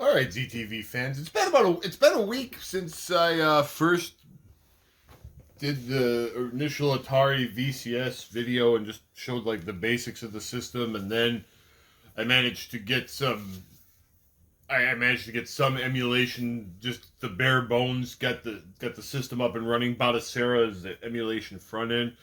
All right, ZTV fans. It's been a week since I first did the initial Atari VCS video and just showed like the basics of the system, and then I managed to get some. I managed to get some emulation, just the bare bones. Got the system up and running. Batacera is the emulation front end.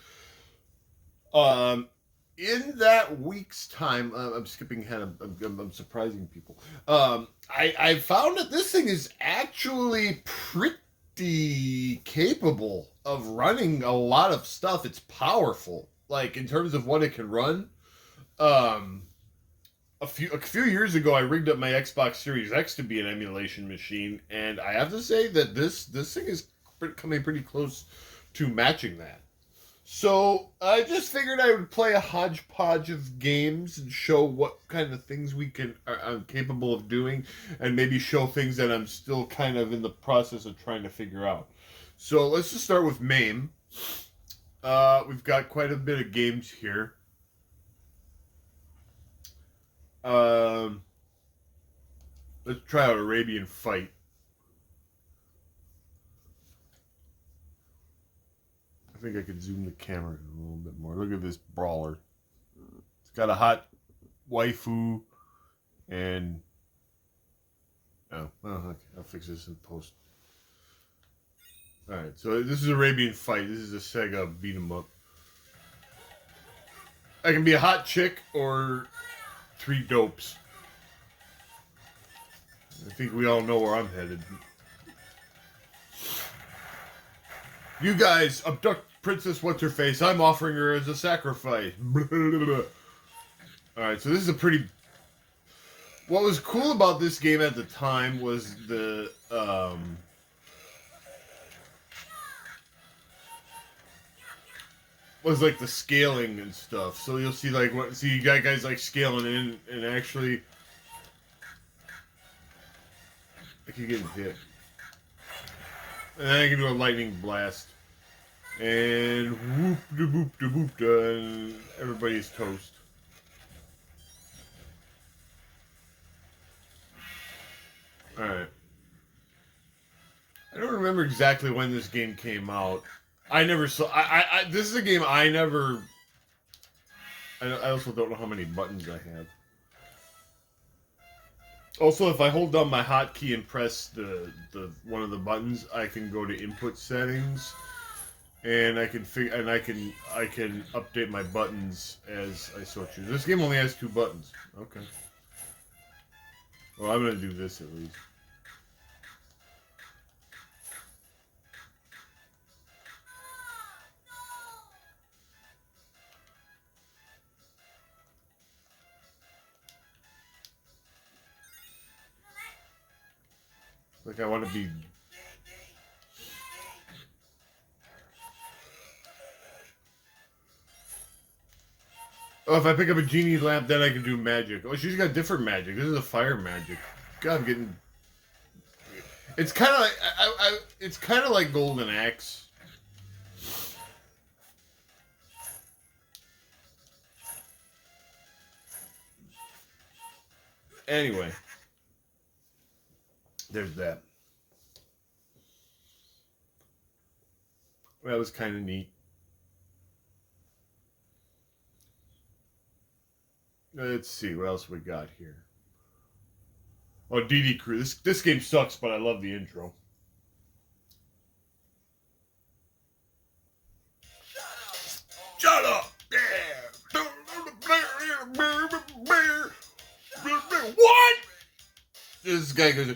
Um, in that week's time, I'm skipping ahead. I'm surprising people. I found that this thing is actually pretty capable of running a lot of stuff. It's powerful, like in terms of what it can run. Um, a few years ago, I rigged up my Xbox Series X to be an emulation machine, and I have to say that this thing is coming pretty close to matching that. So I just figured I would play a hodgepodge of games and show what kind of things I'm capable of doing, and maybe show things that I'm still kind of in the process of trying to figure out. So let's just start with MAME. We've got quite a bit of games here. Let's try out Arabian Fight. I think I could zoom the camera in a little bit more. Look at this brawler. It's got a hot waifu and... Oh, well, okay. I'll fix this in post. Alright, so this is Arabian Fight. This is a Sega beat 'em up. I can be a hot chick or three dopes. I think we all know where I'm headed. You guys abduct Princess What's-Her-Face. I'm offering her as a sacrifice. Alright, so this is a pretty... What was cool about this game at the time was the... was like the scaling and stuff. So you'll see like you got guys like scaling in and actually... I keep getting hit. And then I can do a lightning blast. And whoop da boop da boop da, and everybody's toast. Alright. I don't remember exactly when this game came out. I never saw... this is a game I never... I also don't know how many buttons I have. Also, if I hold down my hotkey and press the one of the buttons, I can go to input settings, and I can update my buttons as I so choose. This game only has 2 buttons. Okay. Well, I'm gonna do this at least. Like I want to be... Oh, if I pick up a genie lamp, then I can do magic. Oh, she's got different magic. This is a fire magic. God, I'm getting... It's kind of like... it's kind of like Golden Axe. Anyway. There's that. That was kind of neat. Let's see what else we got here. Oh, DD Crew. This game sucks, but I love the intro. Shut up! Yeah. What? This guy goes,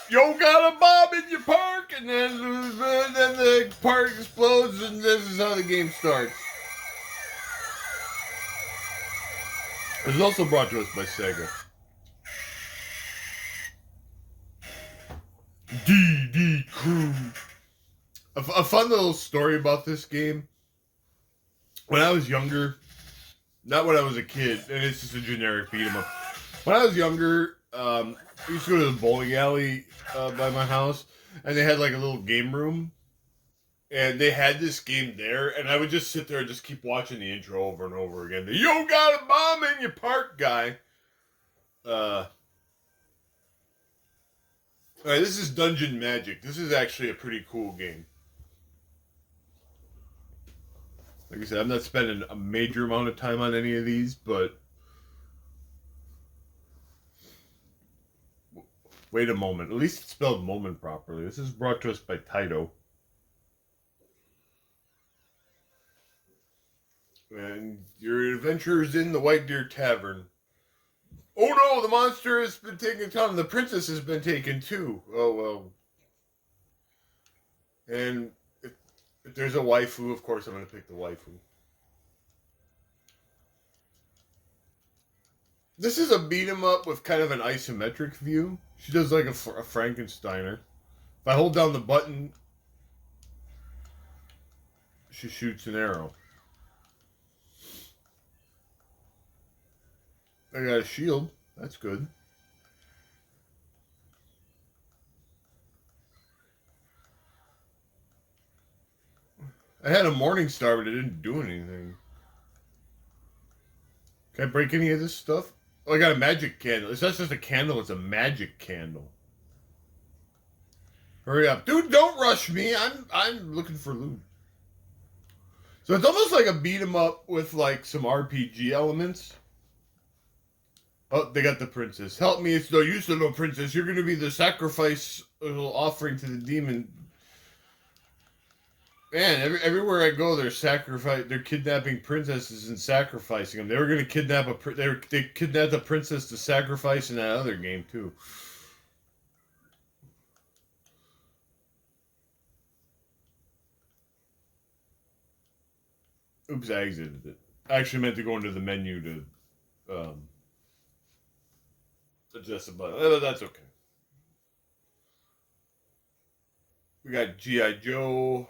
"Yo, got a bomb in your park," and then the park explodes, and this is how the game starts. It was also brought to us by Sega. DD Crew. A fun little story about this game. When I was younger, not when I was a kid, and it's just a generic beat 'em up. When I was younger, I used to go to the bowling alley by my house, and they had like a little game room, and they had this game there, and I would just sit there and just keep watching the intro over and over again. The "Yo, got a bomb in your park" guy. Alright, this is Dungeon Magic. This is actually a pretty cool game. Like I said, I'm not spending a major amount of time on any of these, but... Wait a moment. At least it's spelled moment properly. This is brought to us by Taito. And your adventures in the White Deer Tavern. Oh no, the monster has been taken down. The princess has been taken too. Oh well. And if there's a waifu, of course I'm going to pick the waifu. This is a beat 'em up with kind of an isometric view. She does like a Frankensteiner. If I hold down the button, she shoots an arrow. I got a shield. That's good. I had a morning star, but it didn't do anything. Can I break any of this stuff? Oh, I got a magic candle. It's not just a candle, it's a magic candle. Hurry up. Dude, don't rush me. I'm looking for loot. So it's almost like a beat 'em up with like some RPG elements. Oh, they got the princess. Help me, it's no use, little princess. You're gonna be the sacrifice offering to the demon. Man, everywhere I go, they're kidnapping princesses and sacrificing them. They were gonna kidnap they kidnapped a princess to sacrifice in that other game too. Oops, I exited it. I actually meant to go into the menu to adjust the button. Oh, that's okay. We got G.I. Joe.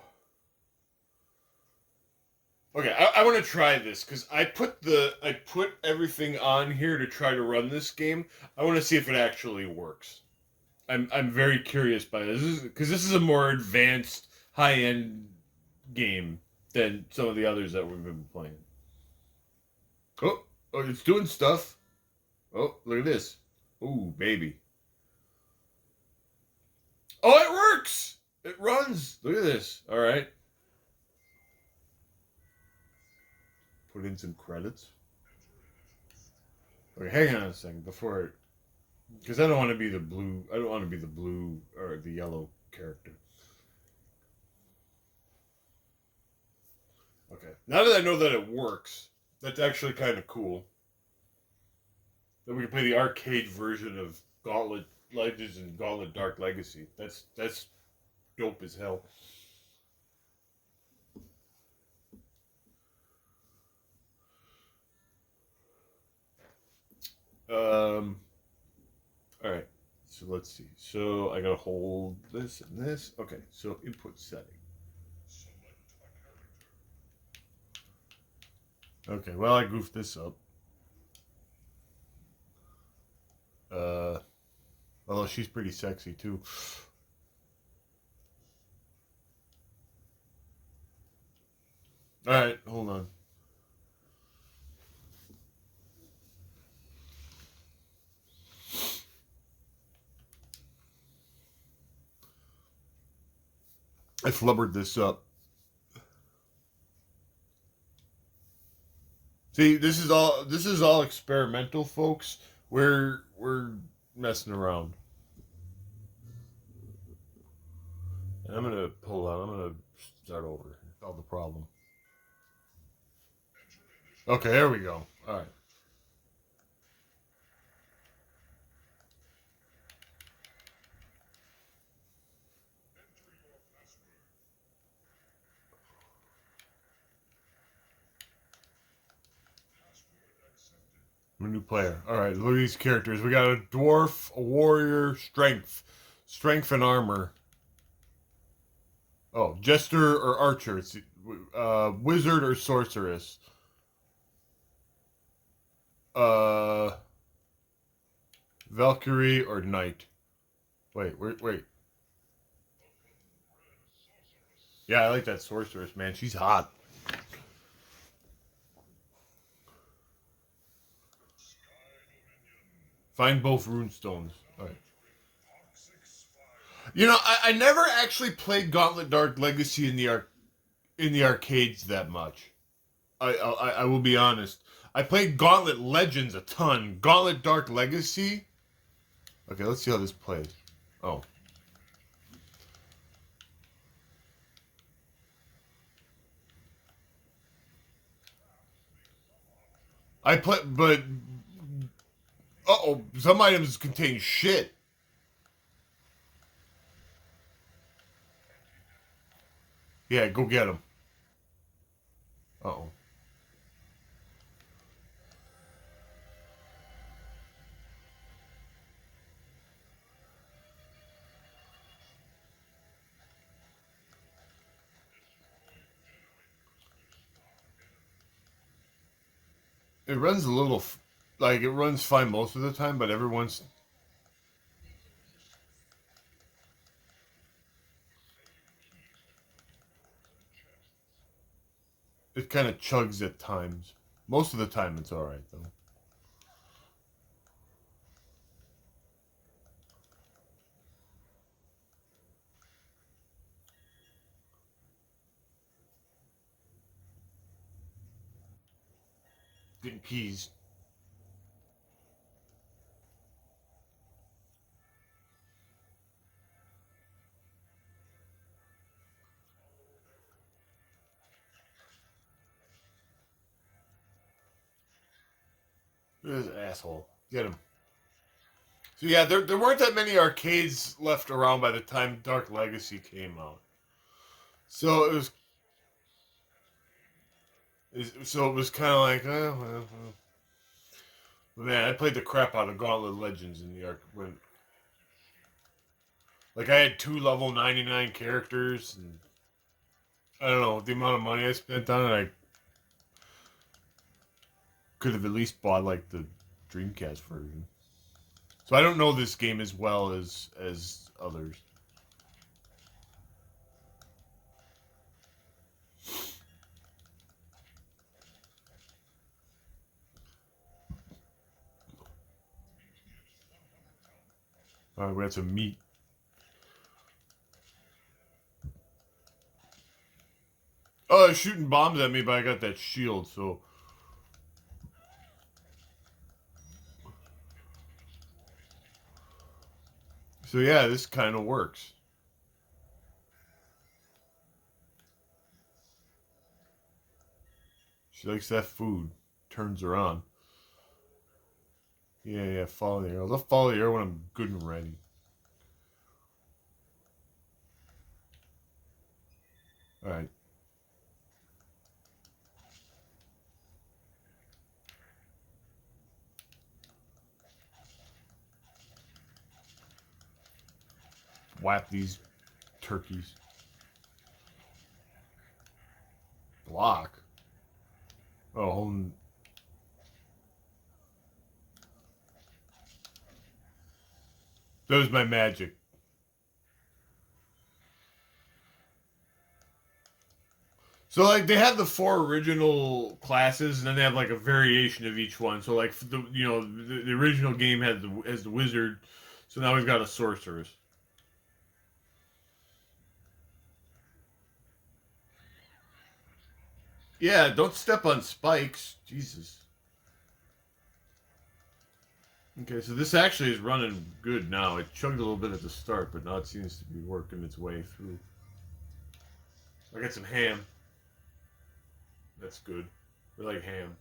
Okay, I want to try this because I put everything on here to try to run this game. I want to see if it actually works. I'm very curious by this because this is a more advanced, high end game than some of the others that we've been playing. Oh, it's doing stuff. Oh, look at this. Ooh, baby. Oh, it works. It runs. Look at this. All right. Put in some credits. Okay, hang on a second before, because I don't want to be the blue. I don't want to be the blue or the yellow character. Okay, now that I know that it works, that's actually kind of cool. Then we can play the arcade version of Gauntlet Legends and Gauntlet Dark Legacy. That's dope as hell. All right. So let's see. So I gotta hold this and this. Okay. So input setting. Okay. Well, I goofed this up. Although she's pretty sexy too. All right. Hold on. I flubbered this up. See, this is all experimental, folks. We're messing around. And I'm gonna pull out. I'm gonna start over. Solve the problem. Okay, there we go. All right. I'm a new player. All right, look at these characters. We got a dwarf, a warrior, strength and armor. Oh, jester or archer. It's wizard or sorceress. Uh, Valkyrie or knight. Wait. Yeah, I like that sorceress, man. She's hot. Find both rune stones. All right. You know, I never actually played Gauntlet Dark Legacy in the arcades that much. I will be honest. I played Gauntlet Legends a ton. Gauntlet Dark Legacy. Okay, let's see how this plays. Oh, I play, but oh, some items contain shit. Yeah, go get them. Oh, it runs a little, like it runs fine most of the time, but every once it kind of chugs at times. Most of the time, it's all right though. Getting peas. This asshole. Get him. So yeah, there weren't that many arcades left around by the time Dark Legacy came out. So it was kind of like, well. But man, I played the crap out of Gauntlet Legends in the arc when, like, I had 2 level 99 characters, and I don't know the amount of money I spent on it. I could have at least bought like the Dreamcast version. So I don't know this game as well as others. All right, we had some meat. Oh, they're shooting bombs at me, but I got that shield, so. So yeah, this kind of works. She likes that food. Turns her on. Yeah, yeah, follow the arrow. I'll follow the arrow when I'm good and ready. Alright. Whap these turkeys. Block? Oh, hold. That was my magic. So like they have the 4 original classes, and then they have like a variation of each one. So like the original game had has the wizard, so now we've got a sorceress. Yeah, don't step on spikes, Jesus. Okay, so this actually is running good now. It chugged a little bit at the start, but now it seems to be working its way through. I got some ham. That's good. We like ham.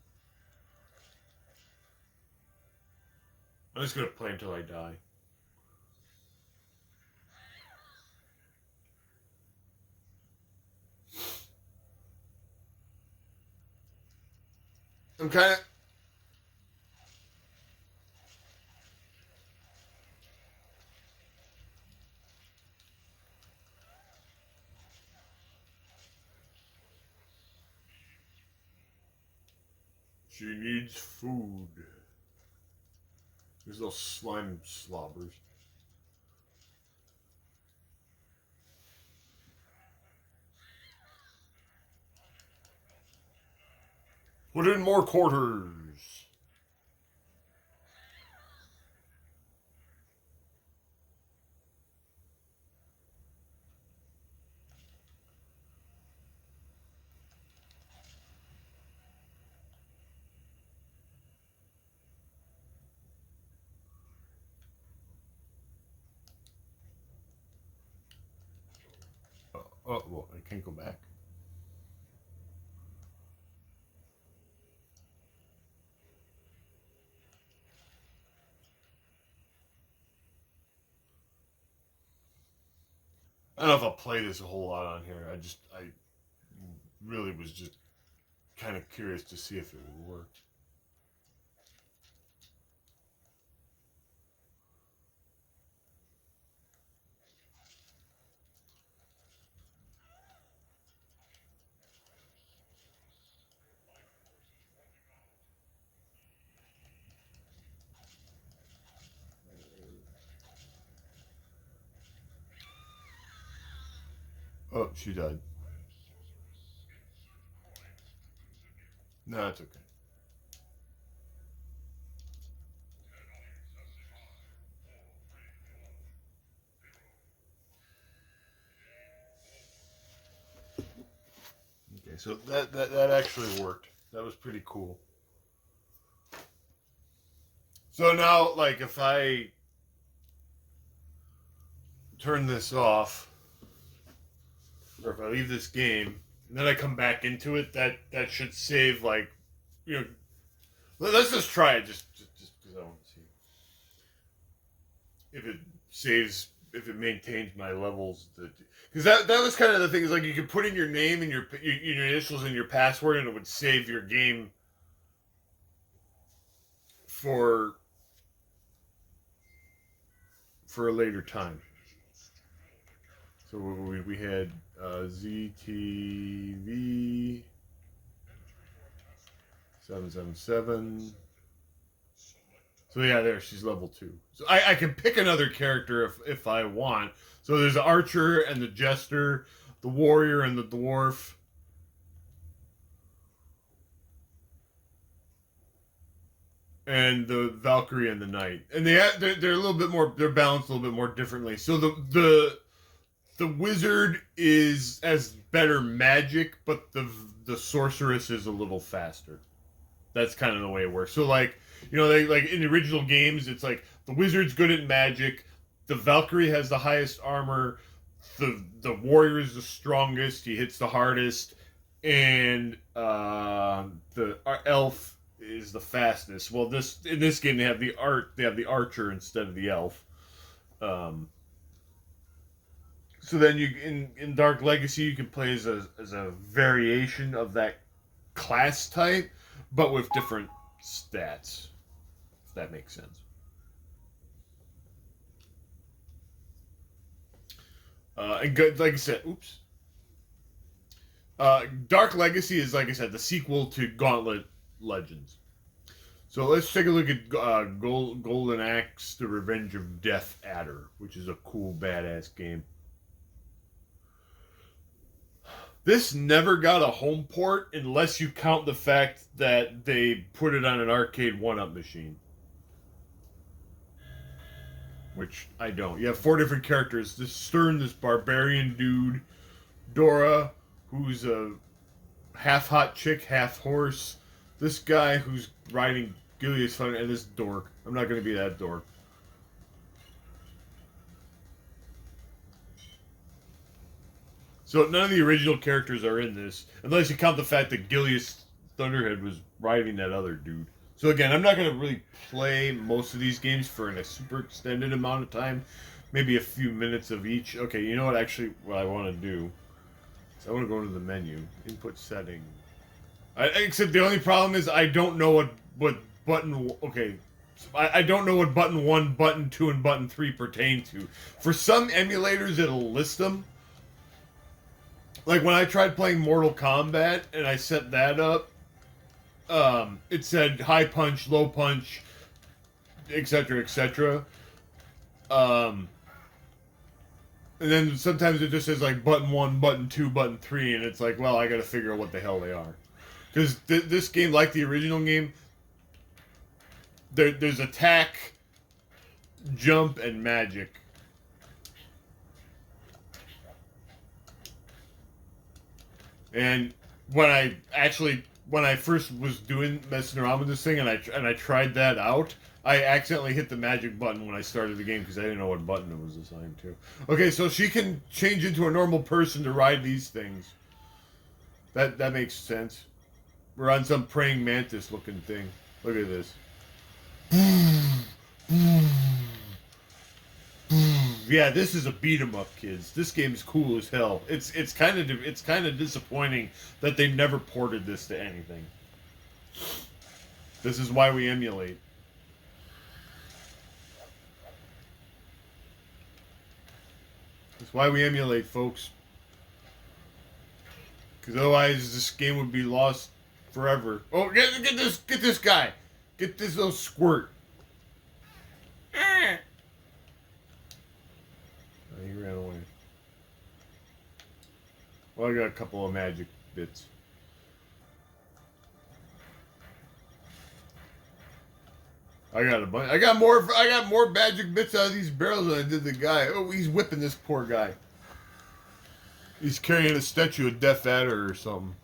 I'm just gonna play until I die. I'm kind of. She needs food. These little slime slobbers. Put in more quarters. Oh, well, I can't go back. I don't know if I'll play this a whole lot on here. I really was just kind of curious to see if it would work. Oh, she died. No, it's okay. Okay, so that actually worked. That was pretty cool. So now, like, if I turn this off, or if I leave this game, and then I come back into it, that should save, like, you know. Let's just try it, just because I want to see if it saves, if it maintains my levels. Because that was kind of the thing. Is like you could put in your name and your initials and your password, and it would save your game for a later time. So we had ZTV 777. So yeah, there, she's level 2. So I can pick another character if I want. So there's the archer and the jester, the warrior and the dwarf. And the Valkyrie and the Knight. And they're a little bit more, they're balanced a little bit more differently. So the wizard has better magic, but the sorceress is a little faster. That's kind of the way it works. So like, you know, they like in the original games, it's like the wizard's good at magic, the Valkyrie has the highest armor, the warrior is the strongest, he hits the hardest, and the elf is the fastest. Well, in this game they have the archer instead of the elf. So then in Dark Legacy you can play as a variation of that class type, but with different stats. If that makes sense. And good, like I said, oops. Dark Legacy is, like I said, the sequel to Gauntlet Legends. So let's take a look at Golden Axe: The Revenge of Death Adder, which is a cool, badass game. This never got a home port unless you count the fact that they put it on an arcade one-up machine. Which I don't. You have 4 different characters. This Stern, this barbarian dude. Dora, who's a half-hot chick, half-horse. This guy who's riding Gilius Thunder, and this dork. I'm not going to be that dork. So none of the original characters are in this, unless you count the fact that Gilius Thunderhead was riding that other dude. So again, I'm not going to really play most of these games for a super extended amount of time. Maybe a few minutes of each. Okay, you know what? Actually, what I want to do is I want to go into the menu, input setting. Except the only problem is I don't know what button. Okay, I don't know what button 1, button 2, and button 3 pertain to. For some emulators, it'll list them. Like when I tried playing Mortal Kombat and I set that up, it said high punch, low punch, etc., etc. And then sometimes it just says like button 1, button 2, button 3, and it's like, well, I gotta figure out what the hell they are. Because this game, like the original game, there's attack, jump, and magic. And when I actually when I first was messing around with this thing, and I tried that out, I accidentally hit the magic button when I started the game because I didn't know what button it was assigned to. Okay, so she can change into a normal person to ride these things. That makes sense. We're on some praying mantis looking thing. Look at this. Yeah, this is a beat 'em up, kids. This game's cool as hell. It's kind of disappointing that they never ported this to anything. This is why we emulate. That's why we emulate, folks. Because otherwise, this game would be lost forever. Oh, get this guy. Get this little squirt. Oh, he ran away. Well, I got a couple of magic bits. I got a bunch. I got more magic bits out of these barrels than I did the guy. Oh, he's whipping this poor guy. He's carrying a statue of Death Adder or something.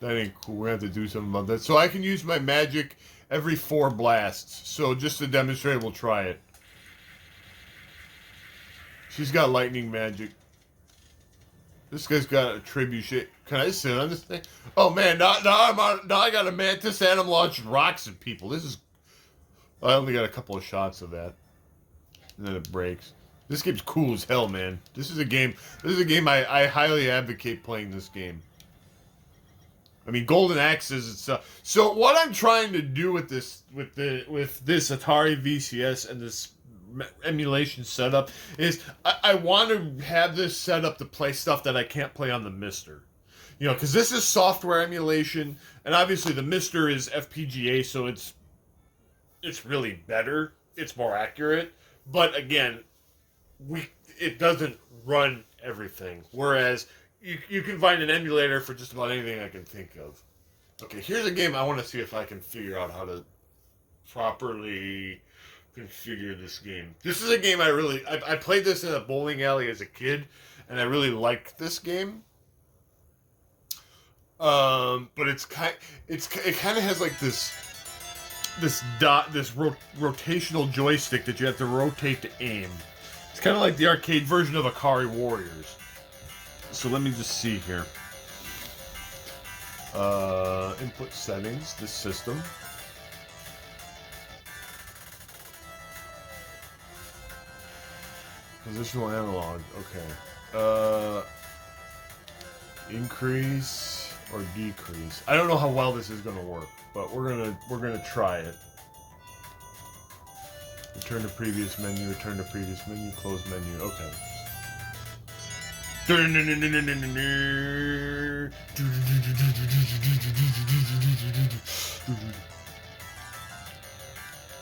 That ain't cool. We're gonna have to do something about that. So I can use my magic every 4 blasts. So just to demonstrate, we'll try it. She's got lightning magic. This guy's got a trebuchet. Can I sit on this thing? Oh man, now I got a mantis and I'm launching rocks at people. This is. I only got a couple of shots of that, and then it breaks. This game's cool as hell, man. This is a game I highly advocate playing this game. I mean, Golden Axe is itself. So what I'm trying to do with this Atari VCS and this emulation setup is I want to have this set up to play stuff that I can't play on the Mister. You know, because this is software emulation, and obviously the Mister is FPGA, so it's really better. It's more accurate. But again, it doesn't run everything. Whereas you can find an emulator for just about anything I can think of. Okay, here's a game I want to see if I can figure out how to properly configure this game. This is a game I played this in a bowling alley as a kid, and I really liked this game. But it kind of has like this rotational joystick that you have to rotate to aim. It's kind of like the arcade version of Akari Warriors. So let me just see here. Input settings, this system. Positional analog, okay. Increase or decrease. I don't know how well this is gonna work, but we're gonna try it. Return to previous menu, close menu, okay.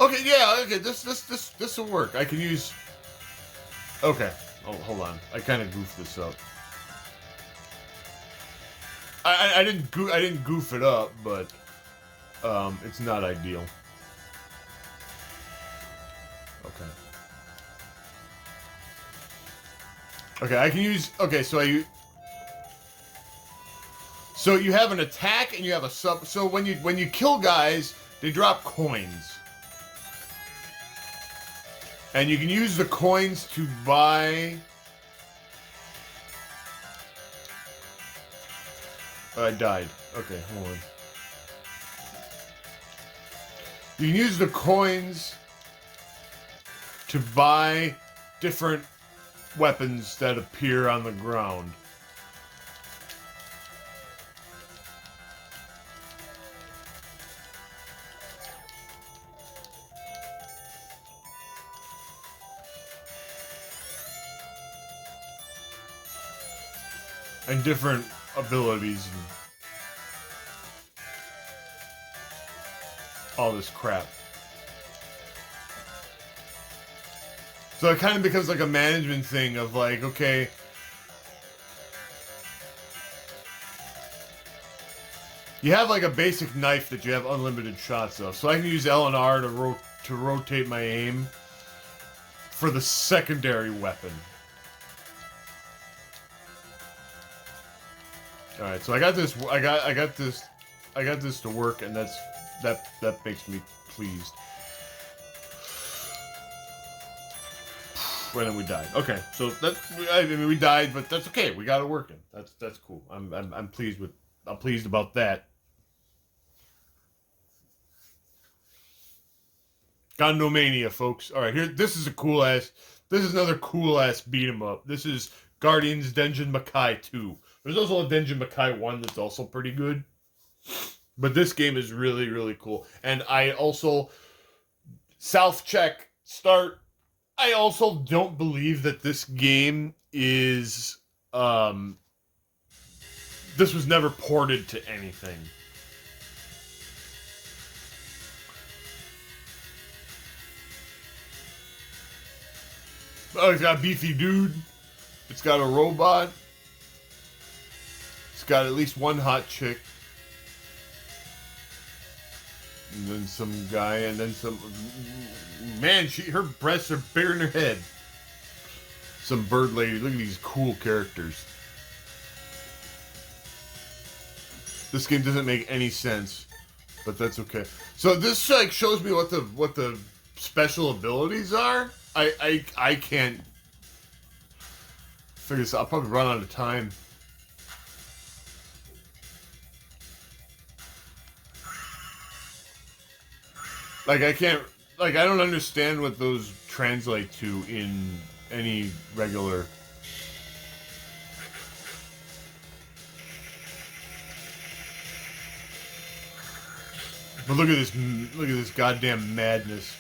Okay, yeah, okay, this will work. I can use. Okay, oh, hold on. I kind of goofed this up. I didn't goof it up, but it's not ideal. Okay. Okay, I can use. Okay, so you have an attack and you have a sub. So when you kill guys, they drop coins, and you can use the coins to buy. I died. Okay, hold on. You can use the coins to buy different weapons that appear on the ground. And different abilities and all this crap. So it kind of becomes like a management thing of like, okay, you have like a basic knife that you have unlimited shots of. So I can use L and R to rotate my aim for the secondary weapon. All right, so I got this. I got this to work, and that makes me pleased. And then we died. Okay, so I mean we died, but that's okay. We got it working. That's cool. I'm pleased about that. Gondomania, folks. All right, here. This is another cool ass beat 'em up. This is Guardians Denjin Makai 2. There's also a Denjin Makai 1 that's also pretty good. But this game is really, really cool. And I also South check start. I also don't believe that this game is this was never ported to anything. Oh, it's got a beefy dude. It's got a robot. It's got at least one hot chick. And then some guy, and then some... Man, her breasts are bigger than her head. Some bird lady. Look at these cool characters. This game doesn't make any sense, but that's okay. So this like shows me what the special abilities are. I can't figure this out. I'll probably run out of time. Like I can't, like I don't understand what those translate to in any regular. But look at this goddamn madness.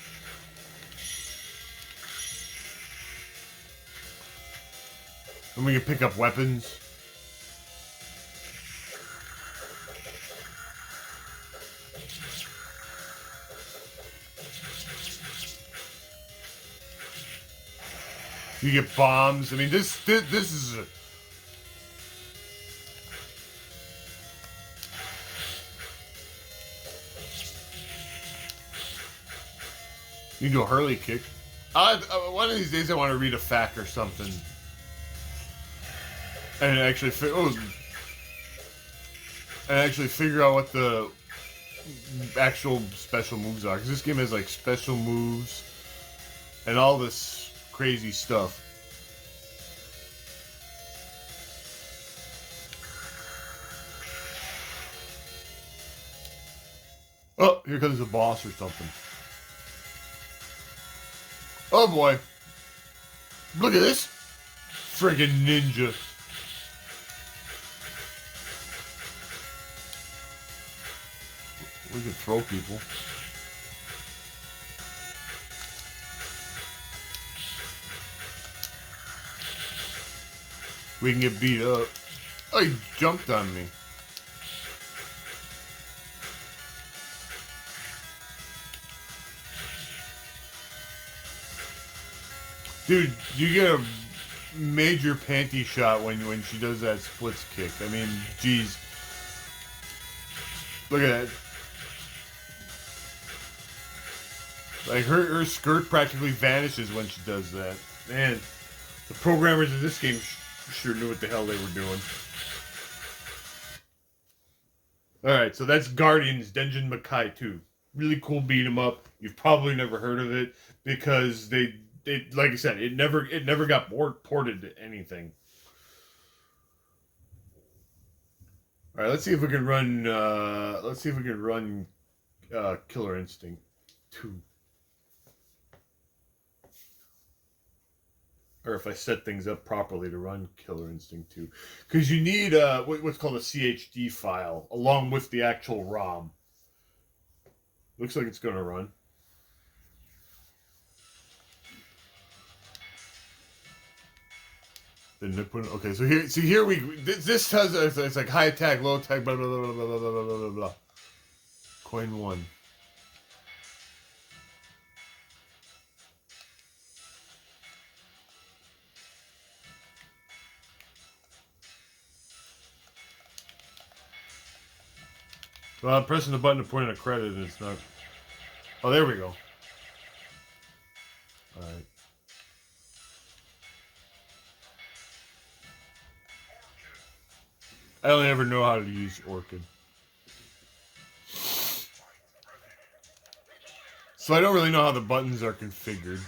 And we can pick up weapons. You get bombs. I mean, this is a... You can do a Hurley kick. One of these days I want to read a fact or something. And actually figure out what the actual special moves are. Because this game has like special moves and all this crazy stuff. Oh, here comes the boss or something. Oh boy. Look at this. Friggin' ninja. We can throw people. We can get beat up. Oh, he jumped on me. Dude, you get a major panty shot when she does that splits kick. I mean, geez. Look at that. Like, her skirt practically vanishes when she does that. Man, the programmers of this game sure knew what the hell they were doing. Alright, so that's Guardians Denjin Makai 2. Really cool beat 'em up. You've probably never heard of it because they like I said, it never got ported to anything. Alright, let's see if we can run Killer Instinct 2. Or if I set things up properly to run Killer Instinct 2. Because you need what's called a CHD file, along with the actual ROM. Looks like it's going to run. Okay, so here this has, it's like high attack, low attack, blah, blah, blah, blah, blah, blah, blah, blah, blah. Coin 1. Well, I'm pressing the button to point in a credit and it's not... Oh, there we go. Alright. I only ever know how to use Orchid. So I don't really know how the buttons are configured.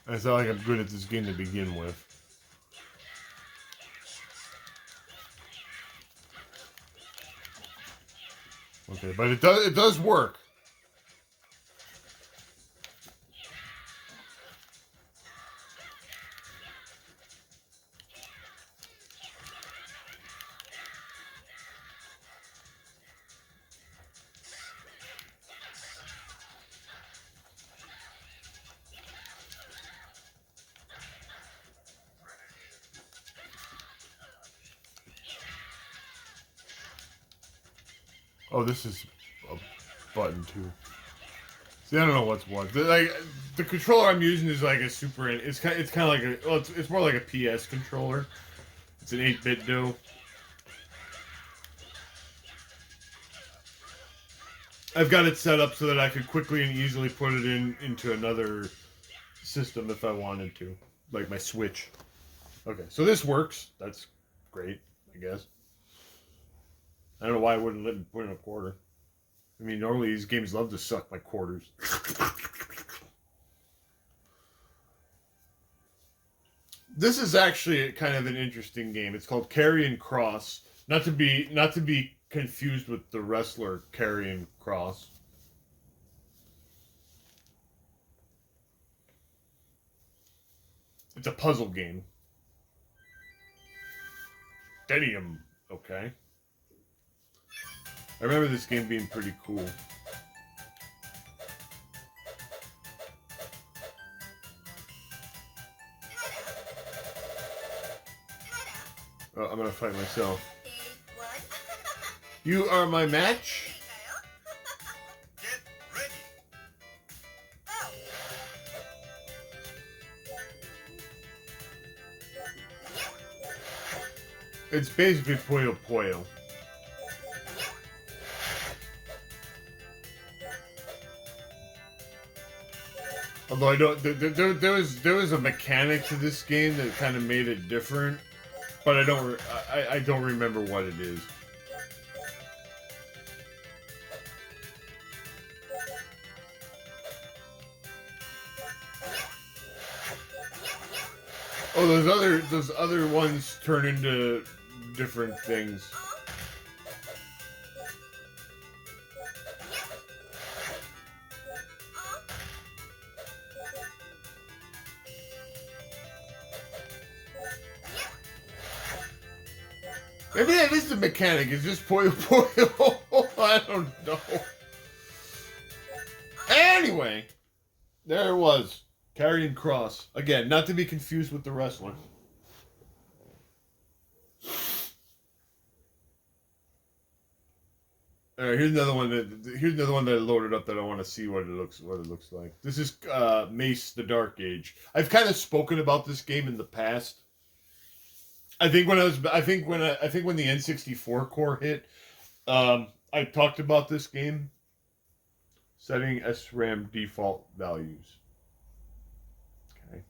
It's not like I'm good at this game to begin with. Okay, but it does work. Oh, this is a button too. See, I don't know what's what. The controller I'm using is like a super. It's kind of like a. Well, it's more like a PS controller. It's an 8-bit do. I've got it set up so that I could quickly and easily put it into another system if I wanted to, like my Switch. Okay, so this works. That's great, I guess. I don't know why I wouldn't let me put in a quarter. I mean, normally these games love to suck my quarters. This is actually kind of an interesting game. It's called Karrion Kross. Not to be confused with the wrestler Karrion Kross. It's a puzzle game. Dedium. Okay. I remember this game being pretty cool. Oh, I'm gonna fight myself. You are my match? Get ready. It's basically Puyo Puyo. Although I don't, there was a mechanic to this game that kind of made it different, but I don't remember what it is. Oh, those other ones turn into different things. Maybe that is the mechanic. It's just Puyo Puyo. I don't know. Anyway, there it was. Karrion Kross. Again, not to be confused with the wrestler. All right, here's another one that I loaded up that I want to see what it looks like. This is Mace: The Dark Age. I've kind of spoken about this game in the past. I think when the N64 core hit, I talked about this game. Setting SRAM default values. Okay.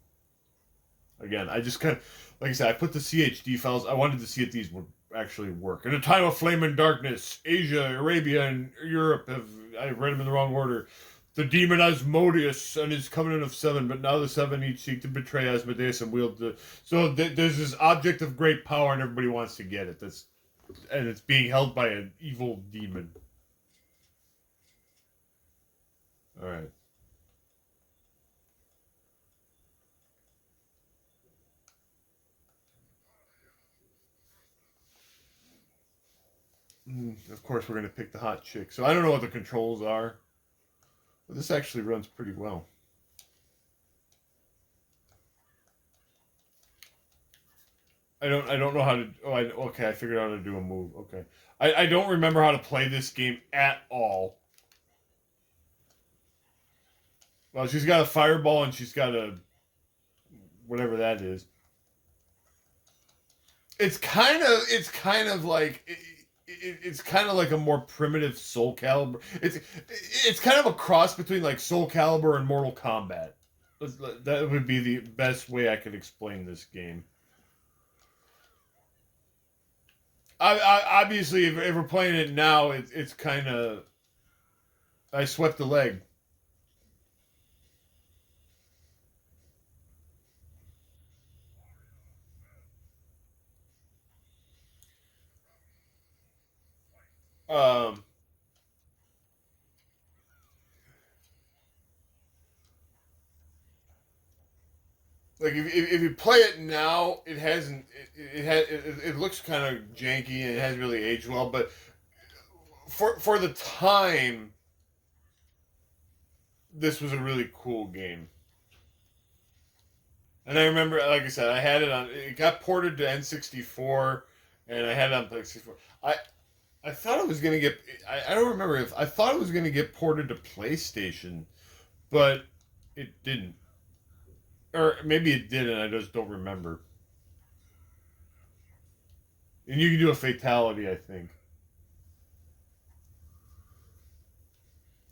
Again, I just kind of, like I said, I put the CHD files. I wanted to see if these would actually work. In a time of flame and darkness, Asia, Arabia, and Europe I read them in the wrong order. The demon Asmodeus and his covenant of 7, but now the 7 each seek to betray Asmodeus and wield the... So there's this object of great power and everybody wants to get it. And it's being held by an evil demon. Alright. Of course we're going to pick the hot chick. So I don't know what the controls are. But this actually runs pretty well. I don't know how to... Oh, okay, I figured out how to do a move. Okay. I don't remember how to play this game at all. Well, she's got a fireball and she's got a... whatever that is. It's kind of like... It's kind of like a more primitive Soul Calibur. It's kind of a cross between like Soul Calibur and Mortal Kombat. That would be the best way I could explain this game. Obviously, if we're playing it now, it's kind of. I swept the leg. Um, like if you play it now, it hasn't. It looks kind of janky and it hasn't really aged well. But for the time, this was a really cool game. And I remember, like I said, I had it on. It got ported to N64, and I had it on PlayStation 4. I thought it was gonna get. I don't remember if I thought it was gonna get ported to PlayStation, but it didn't. Or maybe it did, and I just don't remember. And you can do a fatality, I think.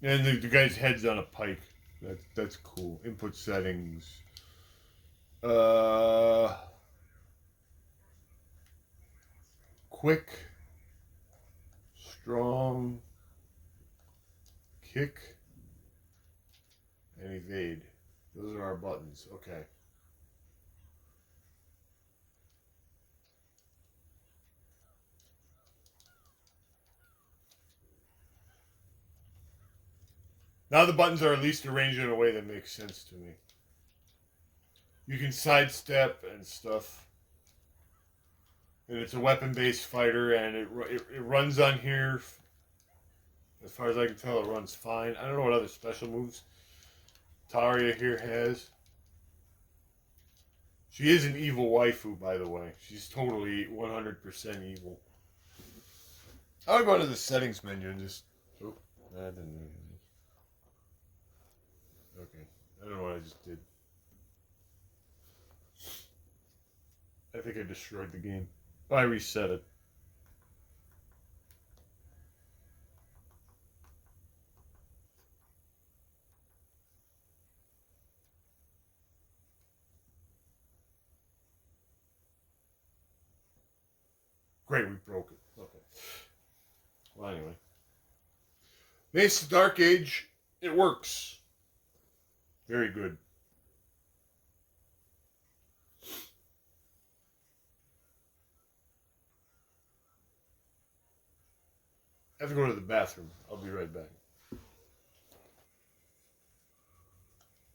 And the guy's head's on a pike. That's cool. Input settings. Uh, quick, strong, kick, and evade. Those are our buttons. Okay. Now the buttons are at least arranged in a way that makes sense to me. You can sidestep and stuff. And it's a weapon-based fighter, and it runs on here. As far as I can tell, it runs fine. I don't know what other special moves Taria here has. She is an evil waifu, by the way. She's totally 100% evil. I'll go to the settings menu and just... Oh, that didn't do anything. Okay. I don't know what I just did. I think I destroyed the game. Oh, I reset it. Great, we broke it. Okay. Well, anyway. Mesa Dark Age, it works. Very good. I have to go to the bathroom. I'll be right back.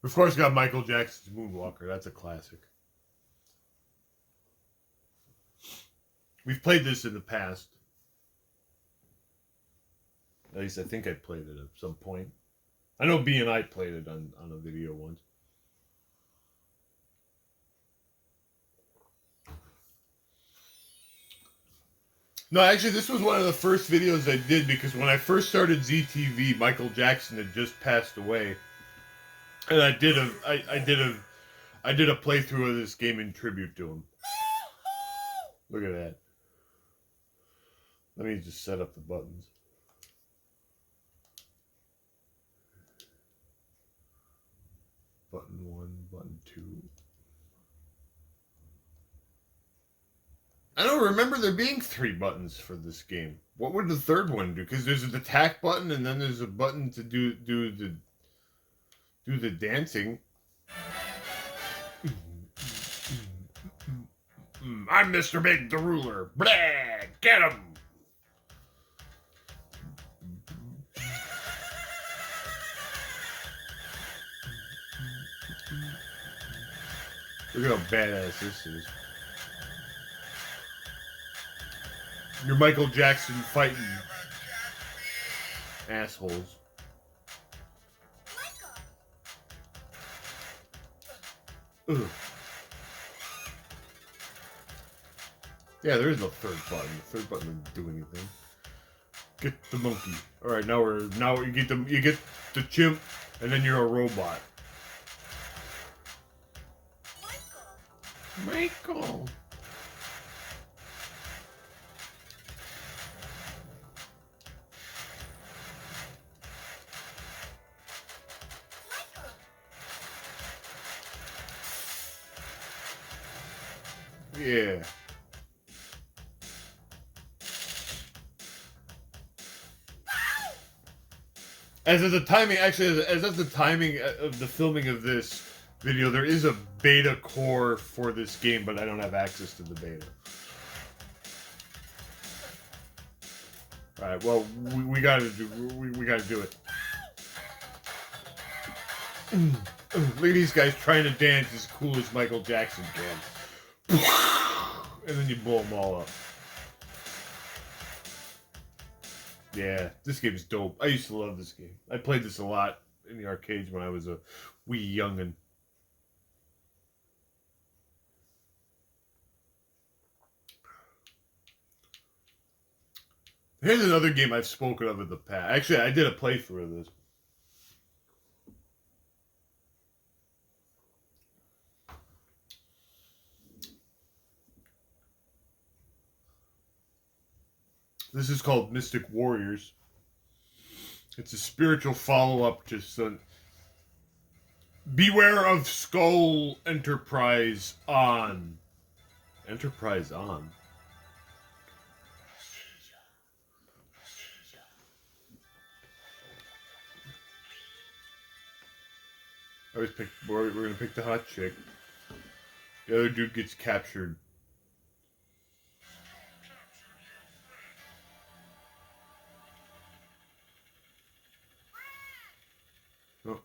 Of course, got Michael Jackson's Moonwalker. That's a classic. We've played this in the past. At least I think I played it at some point. I know B and I played it on a video once. No, actually, this was one of the first videos I did because when I first started ZTV, Michael Jackson had just passed away, and I did a playthrough of this game in tribute to him. Look at that. Let me just set up the buttons. Button 1, button 2. I don't remember there being 3 buttons for this game. What would the third one do? Because there's an attack button and then there's a button to do the dancing. I'm Mr. Big the Ruler. Blah! Get him! Look at how badass this is. You're Michael Jackson fighting assholes. Ugh. Yeah, there is no third button. The third button doesn't do anything. Get the monkey. All right, now you get the chimp, and then you're a robot. Michael. Yeah. As of the timing, actually, as of the timing of the filming of this video, there is a beta core for this game, but I don't have access to the beta. All right, well, we gotta do it. Look at these guys trying to dance as cool as Michael Jackson can. And then you blow them all up. Yeah, this game is dope. I used to love this game. I played this a lot in the arcades when I was a wee youngin'. Here's another game I've spoken of in the past. Actually, I did a playthrough of this. This is called Mystic Warriors. It's a spiritual follow-up to some... Beware of Skull Enterprise On. Enterprise On? We're gonna pick the hot chick. The other dude gets captured. Oh.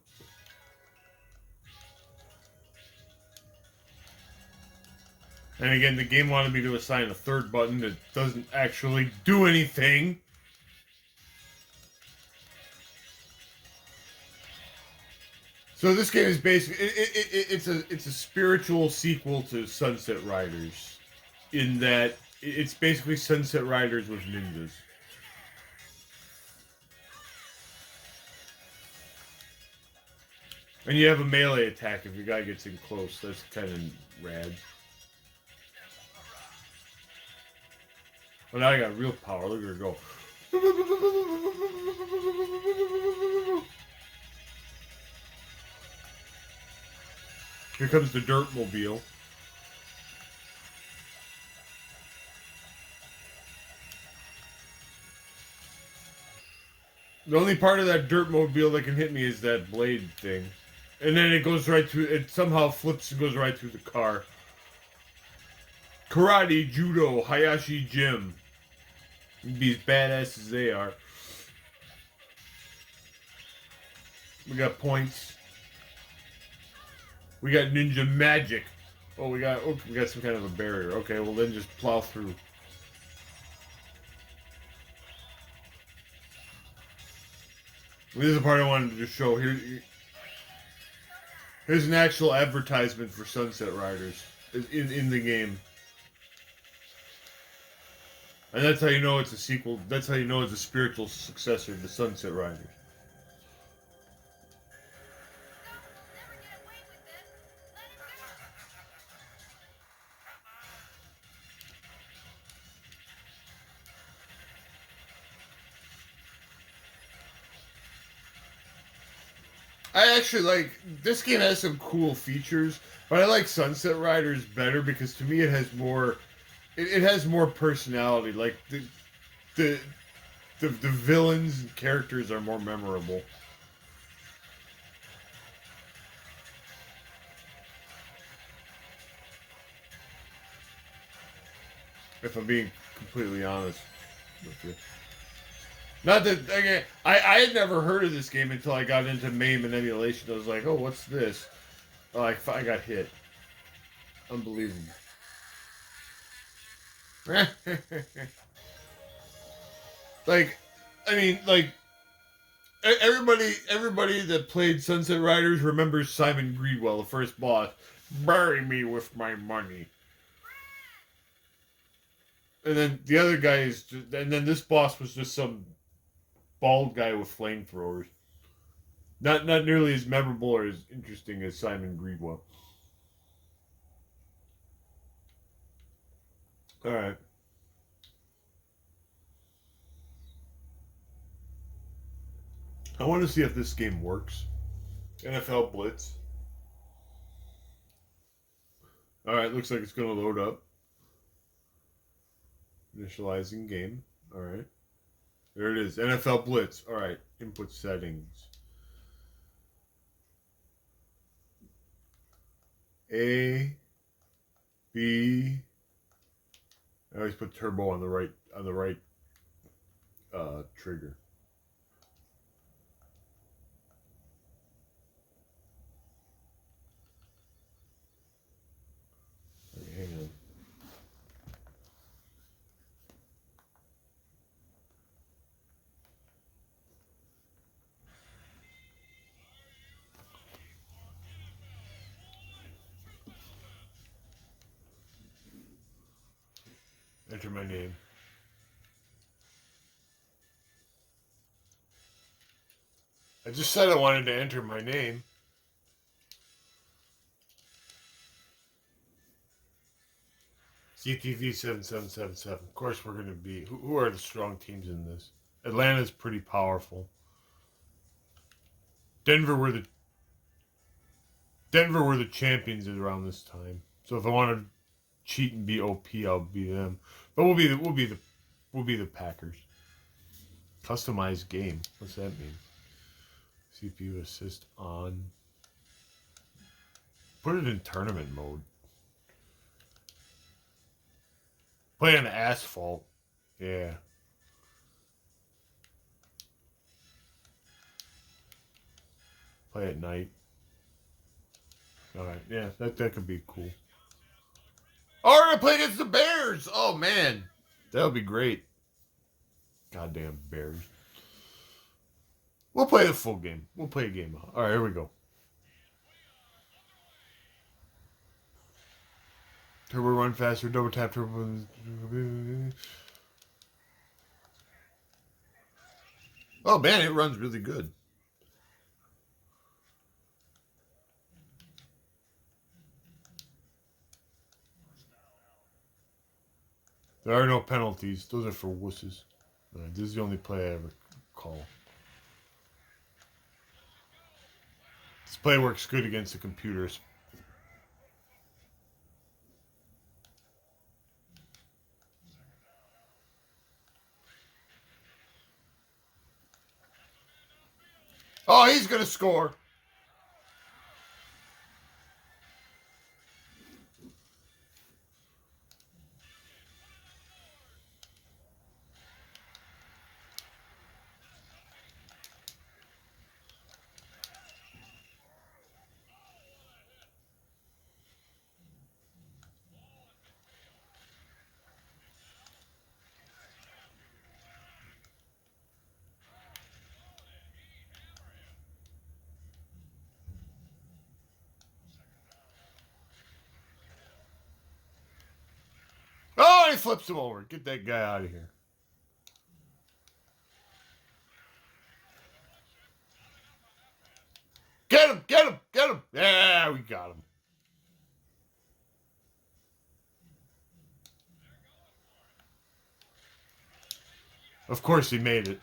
And again, the game wanted me to assign a third button that doesn't actually do anything. So this game is basically it's a spiritual sequel to Sunset Riders, in that it's basically Sunset Riders with ninjas. And you have a melee attack if your guy gets in close. That's kind of rad. Well, now I got real power. Look at her go. Here comes the Dirtmobile. The only part of that Dirtmobile that can hit me is that blade thing. And then it goes right through, it somehow flips and goes right through the car. Karate, Judo, Hayashi Gym. Be as badass as they are. We got points. We got ninja magic. Oh, we got some kind of a barrier. Okay, well then just plow through. This is the part I wanted to just show. Here's an actual advertisement for Sunset Riders in the game. And that's how you know it's a sequel. That's how you know it's a spiritual successor to Sunset Riders. I actually like, this game has some cool features, but I like Sunset Riders better because to me it has more, it has more personality. Like the villains and characters are more memorable. If I'm being completely honest with you. Not that, again, I had never heard of this game until I got into MAME and Emulation. I was like, oh, what's this? Oh, I got hit. Unbelievable. Like, I mean, like, everybody that played Sunset Riders remembers Simon Greedwell, the first boss. Bury me with my money. And then the other guy is just, and then this boss was just some bald guy with flamethrowers. Not nearly as memorable or as interesting as Simon Greedwell. Alright. I want to see if this game works. NFL Blitz. Alright, looks like it's going to load up. Initializing game. Alright. There it is. NFL Blitz. All right. Input settings. A, B. I always put turbo on the right trigger. Okay, hang on. Enter my name. I just said I wanted to enter my name. ZTV 7777. Of course, we're going to be. Who are the strong teams in this? Atlanta's pretty powerful. Denver were the champions around this time. So if I want to cheat and be OP, I'll be them. But we'll be the Packers. Customized game. What's that mean? CPU assist on. Put it in tournament mode. Play on asphalt. Yeah. Play at night. Alright, yeah, that could be cool. Oh, we're gonna play against the Bears! Oh man. That would be great. Goddamn Bears. We'll play the full game. We'll play a game. Alright, here we go. Turbo run faster, double tap turbo. Oh man, it runs really good. There are no penalties. Those are for wusses. Right, this is the only play I ever call. This play works good against the computers. Oh, he's going to score. Oh, he flips him over. Get that guy out of here. Get him, get him, get him. Yeah, we got him. Of course he made it.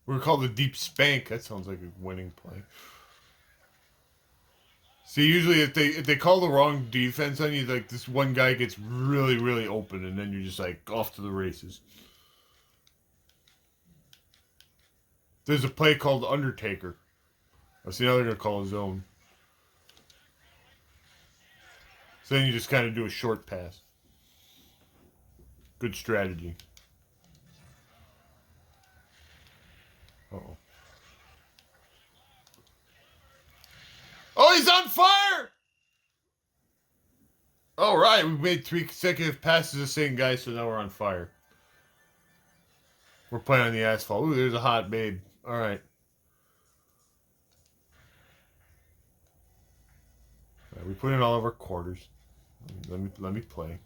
We're called the deep spank. That sounds like a winning play. See, usually if they call the wrong defense on you, like this one guy gets really, really open, and then you're just like off to the races. There's a play called Undertaker. I see now they're gonna call a zone. So then you just kind of do a short pass. Good strategy. Uh-oh. Oh, he's on fire! All right, we made 3 consecutive passes to the same guy, so now we're on fire. We're playing on the asphalt. Ooh, there's a hot babe. All right. All right, we put in all of our quarters. Let me play.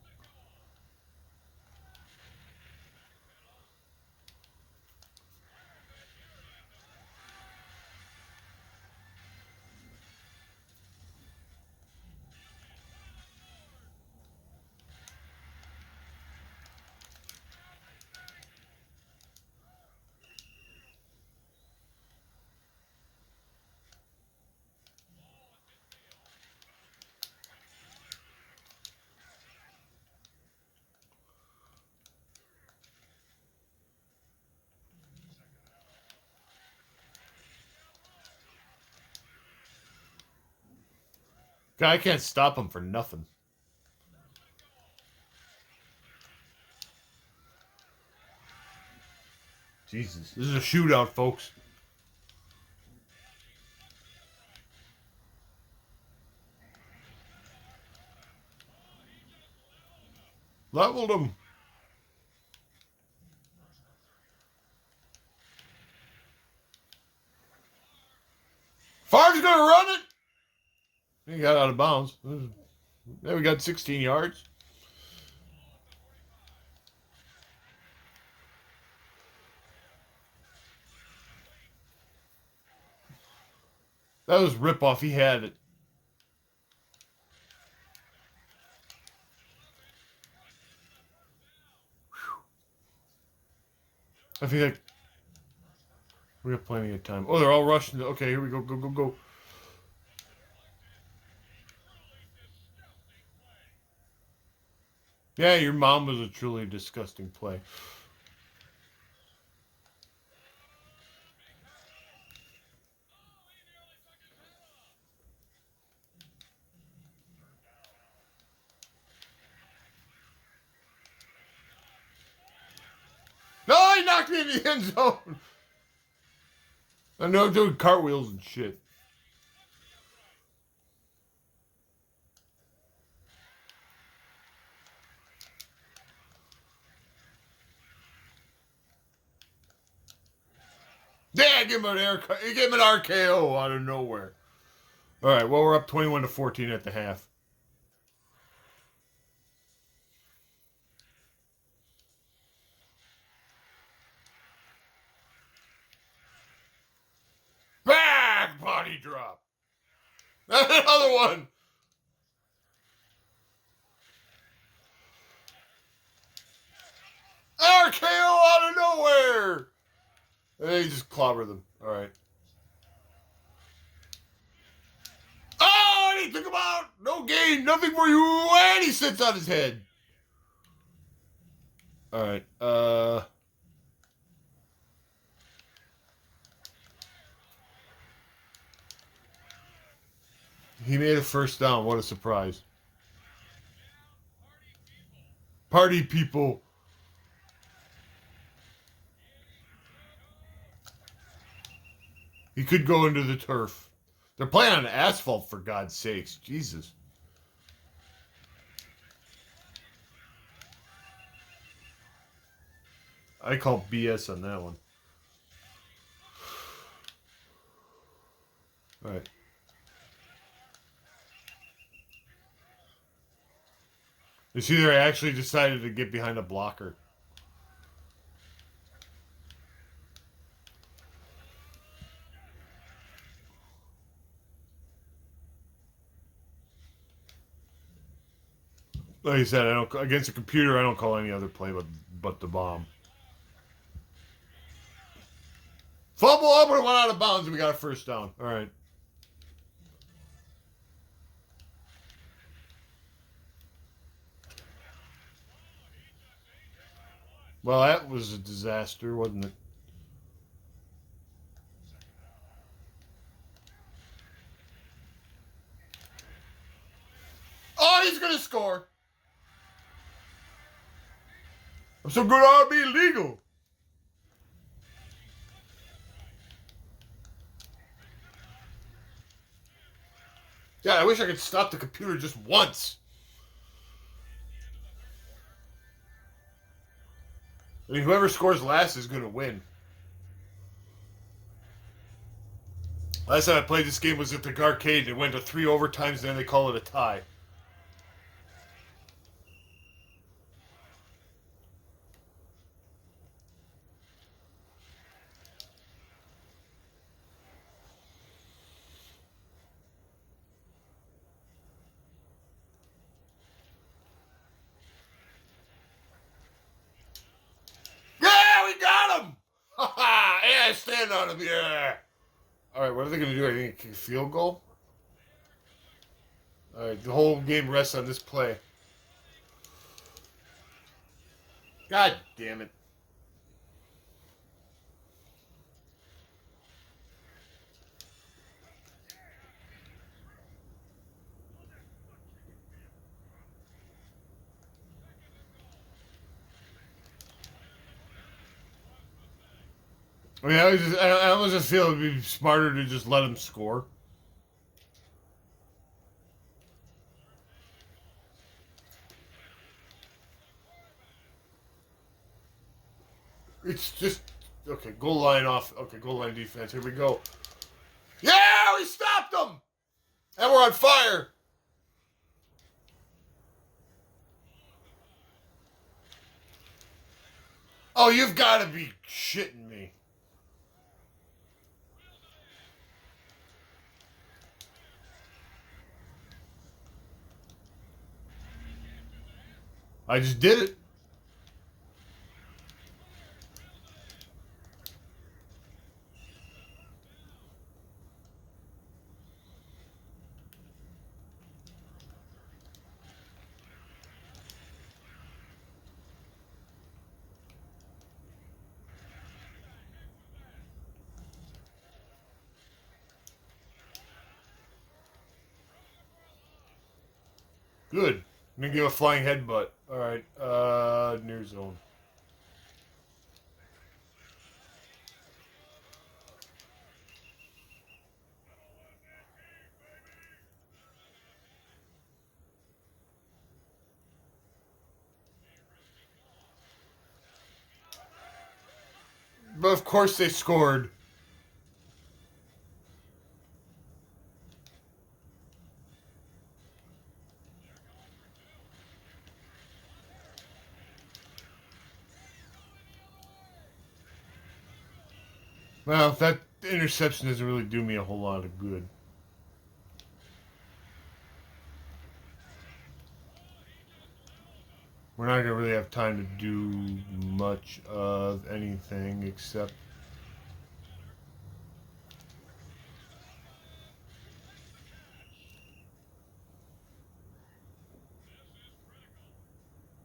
I can't stop him for nothing. Jesus. This is a shootout, folks. Leveled him. Favre's gonna run it. He got out of bounds. There we got 16 yards. That was rip-off. He had it. I feel like we have plenty of time. Oh, they're all rushing. Okay, here we go. Go, go, go. Yeah, your mom was a truly disgusting play. No, he knocked me in the end zone. I know, doing cartwheels and shit. Yeah, give him an RKO out of nowhere. All right, well, we're up 21-14 at the half. Back body drop. Another one. RKO out of nowhere. And then he just clobbered them. All right. Oh, and he took him out. No gain. Nothing for you. And he sits on his head. All right. He made a first down. What a surprise. Party people. He could go into the turf. They're playing on asphalt, for God's sakes. Jesus. I call BS on that one. All right. You see, they actually decided to get behind a blocker. Like I said, I don't against a computer. I don't call any other play but the bomb. Fumble up and it went out of bounds, and we got a first down. All right. Well, that was a disaster, wasn't it? Oh, he's gonna score. I'm so good I'll be legal. Yeah, I wish I could stop the computer just once. I mean, whoever scores last is going to win. Last time I played this game was at the arcade. It went to 3 overtimes, and then they call it a tie. Yeah, we got him! Yeah, stand on him, yeah. All right, what are they going to do? I think kick a field goal? All right, the whole game rests on this play. God damn it. I mean, I almost just feel it'd be smarter to just let him score. It's just okay. Goal line off. Okay, goal line defense. Here we go. Yeah, we stopped them, and we're on fire. Oh, you've got to be shitting me. I just did it. Good. I'm gonna give a flying headbutt. All right. Near zone. But of course they scored. Well, that interception doesn't really do me a whole lot of good. We're not gonna really have time to do much of anything except.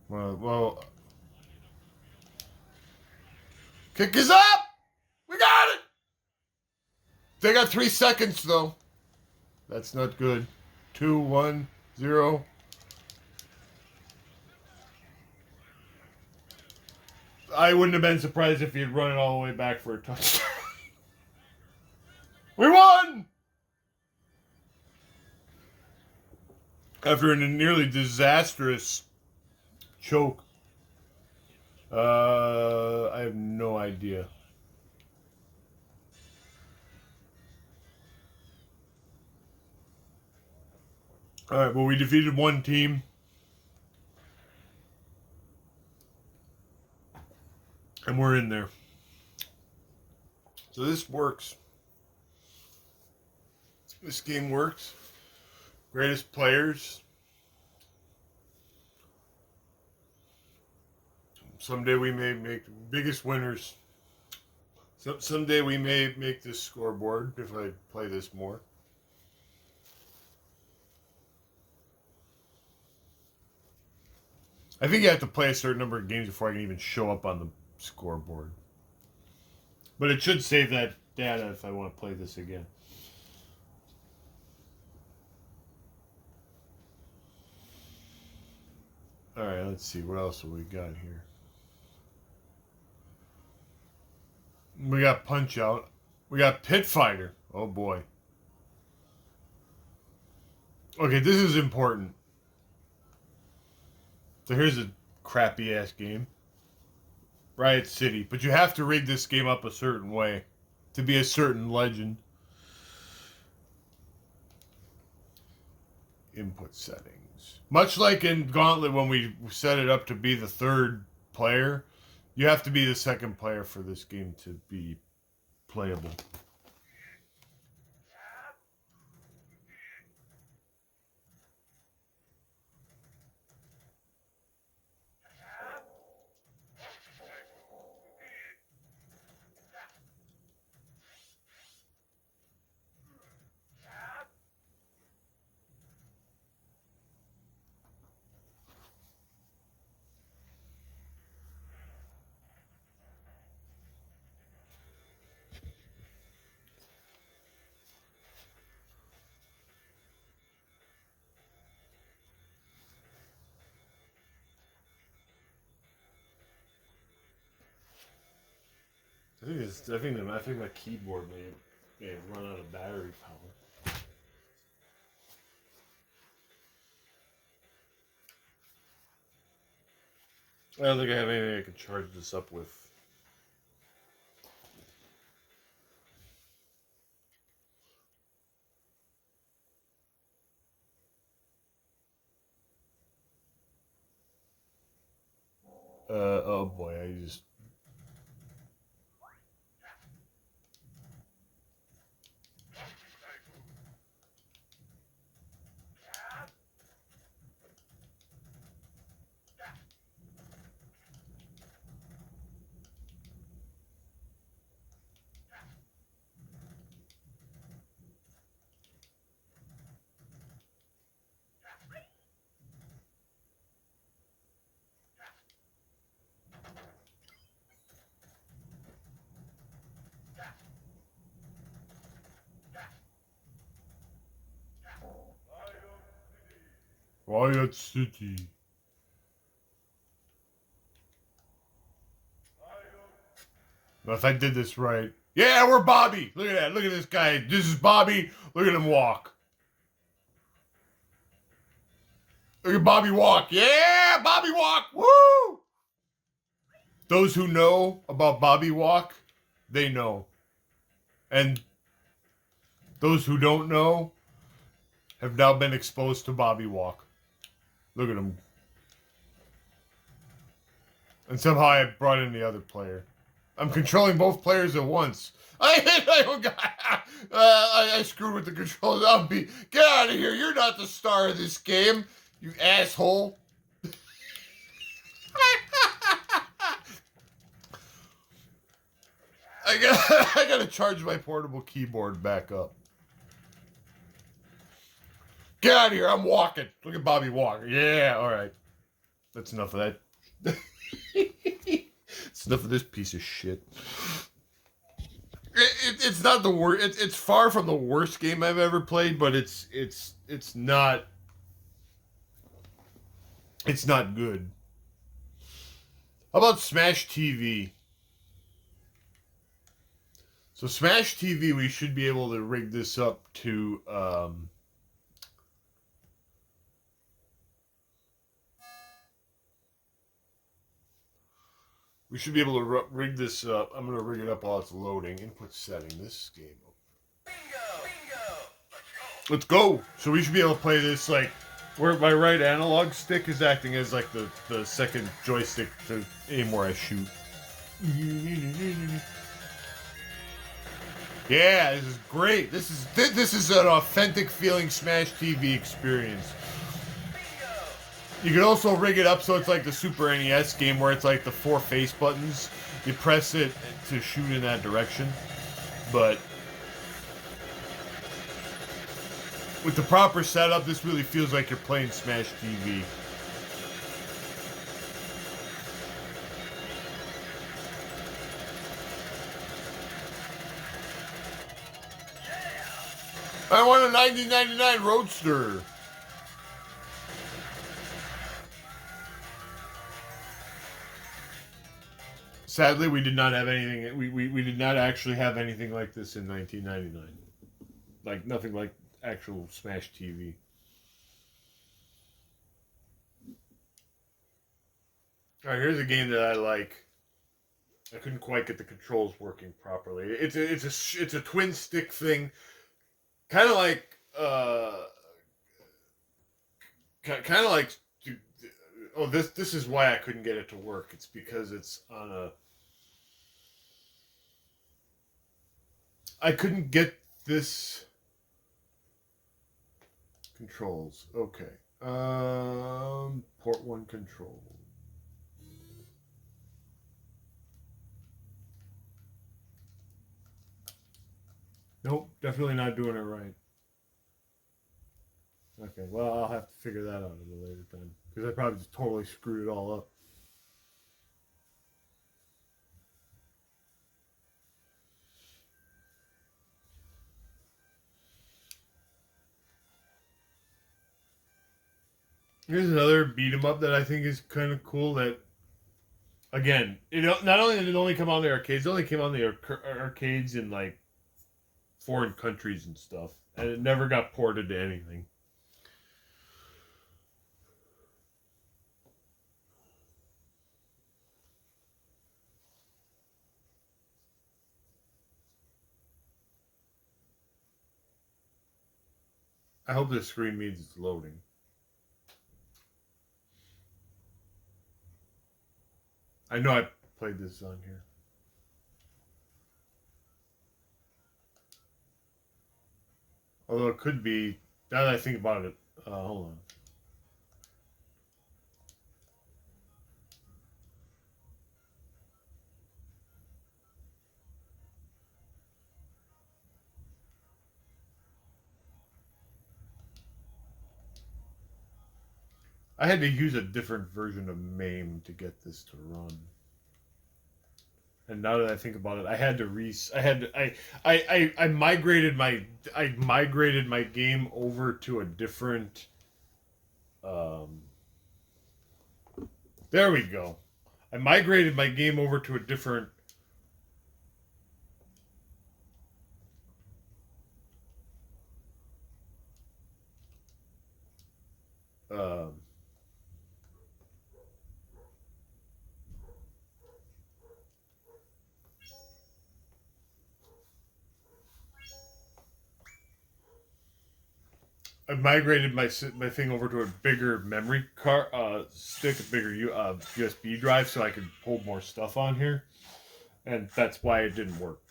Well, kick is up! We got it! They got 3 seconds, though. That's not good. 2, 1, 0. I wouldn't have been surprised if he had run it all the way back for a touchdown. We won! After a nearly disastrous choke. I have no idea. Alright, well, we defeated one team. And we're in there. So this works. This game works. Greatest players. Someday we may make the biggest winners. Someday we may make this scoreboard if I play this more. I think you have to play a certain number of games before I can even show up on the scoreboard. But it should save that data if I want to play this again. Alright, let's see. What else have we got here? We got Punch Out. We got Pit Fighter. Oh boy. Okay, this is important. So here's a crappy ass game. Riot City. But you have to rig this game up a certain way to be a certain legend. Input settings. Much like in Gauntlet when we set it up to be the third player, you have to be the second player for this game to be playable. I think my keyboard may have run out of battery power. I don't think I have anything I can charge this up with. Oh boy, I just. Riot City. Now, if I did this right. Yeah, we're Bobby. Look at that. Look at this guy. This is Bobby. Look at him walk. Look at Bobby walk. Yeah, Bobby walk. Woo! Those who know about Bobby walk, they know. And those who don't know have now been exposed to Bobby walk. Look at him. And somehow I brought in the other player. I'm controlling both players at once. I screwed with the controls. Get out of here. You're not the star of this game, you asshole. I gotta charge my portable keyboard back up. Get out of here. I'm walking. Look at Bobby walk. Yeah, all right. That's enough of that. It's enough of this piece of shit. It's not the worst. It's far from the worst game I've ever played, but it's not. It's not good. How about Smash TV? So Smash TV, we should be able to rig this up to. We should be able to rig this up. I'm going to rig it up while it's loading. Input setting. This game. Let's go. So we should be able to play this like where my right analog stick is acting as like the second joystick to aim where I shoot. Yeah, this is great. This is an authentic feeling Smash TV experience. You can also rig it up so it's like the Super NES game where it's like the 4 face buttons. You press it to shoot in that direction. But with the proper setup, this really feels like you're playing Smash TV. I want a 1999 Roadster. Sadly, we did not have anything. We did not actually have anything like this in 1999. Like nothing like actual Smash TV. All right, here's a game that I like. I couldn't quite get the controls working properly. It's a twin stick thing, kind of like kind of like. Oh, this is why I couldn't get it to work. It's because it's on a. I couldn't get this controls. Okay. Port 1 control. Nope, definitely not doing it right. Okay, well, I'll have to figure that out at a later time. Because I probably just totally screwed it all up. Here's another beat 'em up that I think is kind of cool. That Again, not only did it only come on the arcades, it only came on the arcades in like foreign countries and stuff, and it never got ported to anything. I hope this screen means it's loading. I know I played this on here. Although it could be, now that I think about it, hold on. I had to use a different version of MAME to get this to run. And now that I think about it, I had to I migrated my game over to a different there we go. I migrated my game over to a different um I migrated my thing over to a bigger memory card stick, a bigger USB drive, so I could hold more stuff on here, and that's why it didn't work.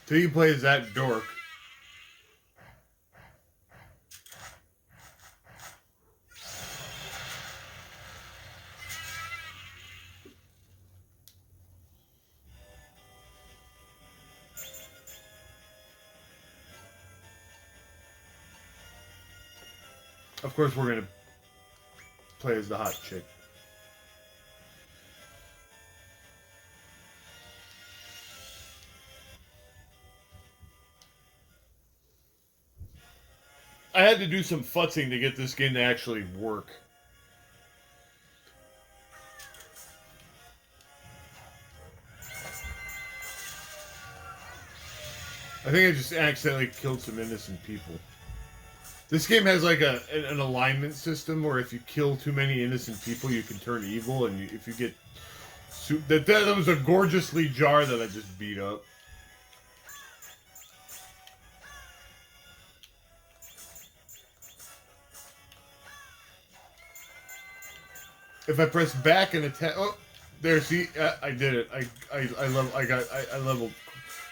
So you play as that dork. Of course, we're gonna play as the hot chick. I had to do some futzing to get this game to actually work. I think I just accidentally killed some innocent people. This game has like an alignment system where if you kill too many innocent people, you can turn evil, and if you get that was a gorgeously jar that I just beat up. If I press back and attack, oh, there. See, I did it. I leveled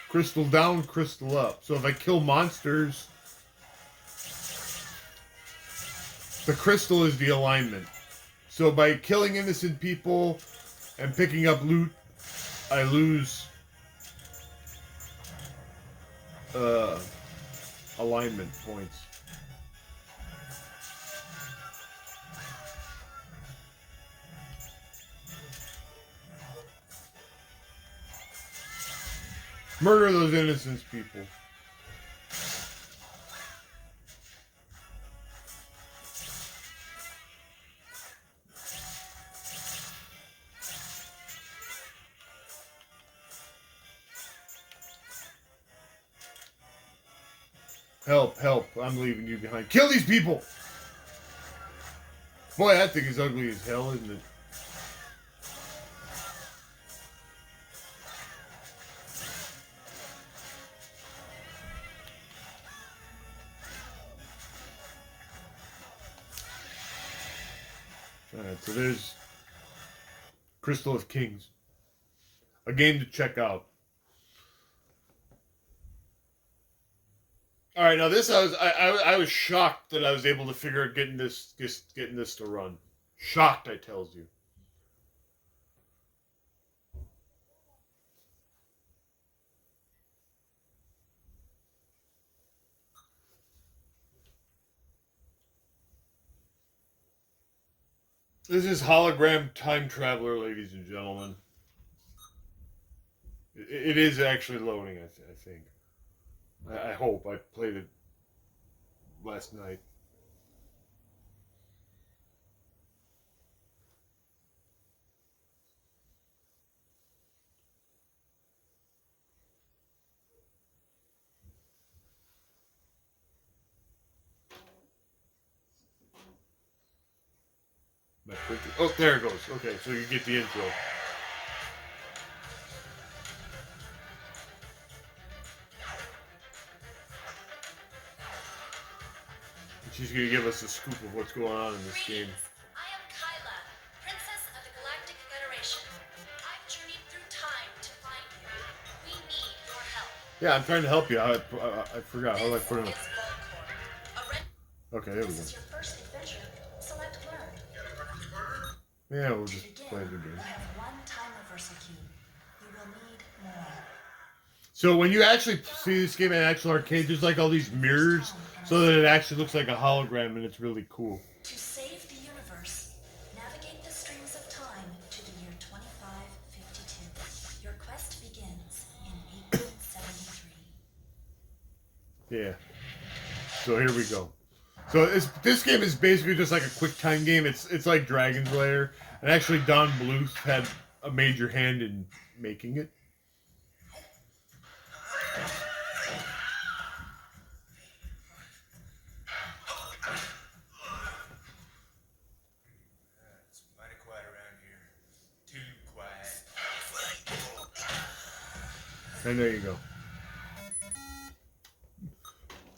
crystal down, crystal up. So if I kill monsters, the crystal is the alignment. So by killing innocent people and picking up loot, I lose alignment points. Murder those innocent people. Help, help, I'm leaving you behind. Kill these people! Boy, that thing is ugly as hell, isn't it? Alright, so there's Crystal of Kings. A game to check out. All right, now this I was shocked that I was able to figure out getting this to run. Shocked, I tells you. This is Hologram Time Traveler, ladies and gentlemen. It is actually loading, I think. I hope. I played it last night. My printer. Oh, there it goes. Okay, so you get the intro. She's going to give us a scoop of what's going on in this game. I am Kyla, Princess of the Galactic Federation. I've journeyed through time to find you. We need your help. Yeah, I'm trying to help you. I forgot. How do I put it on? Okay, there we go. This is your first adventure. Select learn. Yeah, we'll just play the game. You have one time reversal key. You will need more. So when you actually see this game in actual arcade, there's like all these mirrors so that it actually looks like a hologram, and it's really cool. To save the universe, navigate the streams of time to the year 2552. Your quest begins in 1873. Yeah. So here we go. So this game is basically just like a quick time game. It's like Dragon's Lair, and actually Don Bluth had a major hand in making it. It's mighty quiet around here. Too quiet. And there you go.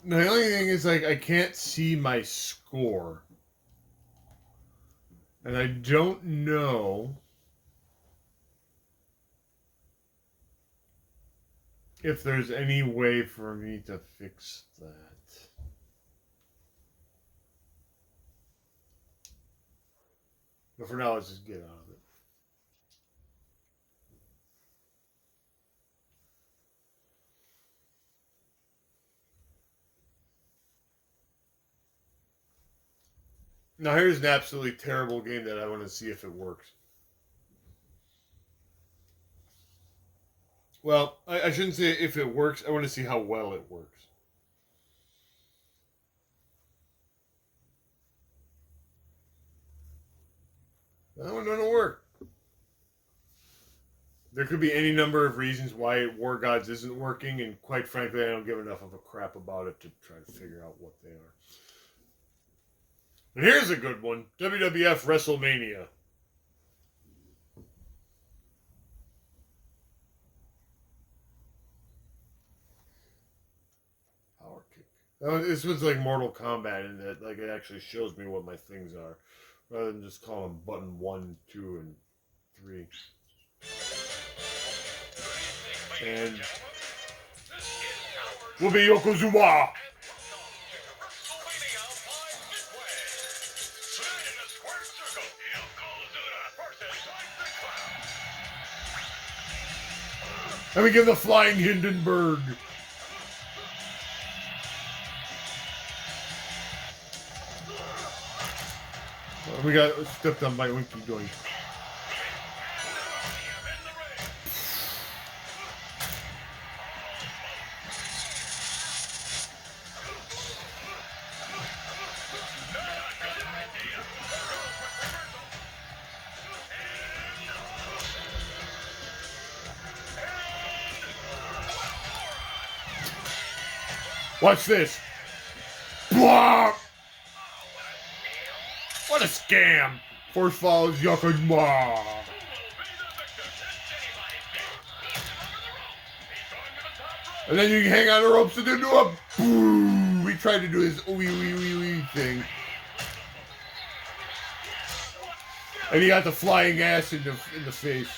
Now, the only thing is, like, I can't see my score. And I don't know if there's any way for me to fix that. But for now, let's just get out of it. Now here's an absolutely terrible game that I want to see if it works. Well, I shouldn't say if it works. I want to see how well it works. That one doesn't work. There could be any number of reasons why War Gods isn't working, and quite frankly, I don't give enough of a crap about it to try to figure out what they are. And here's a good one. WWF WrestleMania. Power kick. Oh, this one's like Mortal Kombat in that like it actually shows me what my things are. Rather than just call them button 1, 2, and 3. And we'll be Yokozuna. Let me give the Flying Hindenburg. We got stepped on by Winky Doink. Watch this. Blah! What a scam! Force follows Yokozuna. And then you can hang on the ropes and then do a boo. We tried to do his wee thing. And he got the flying ass in the face.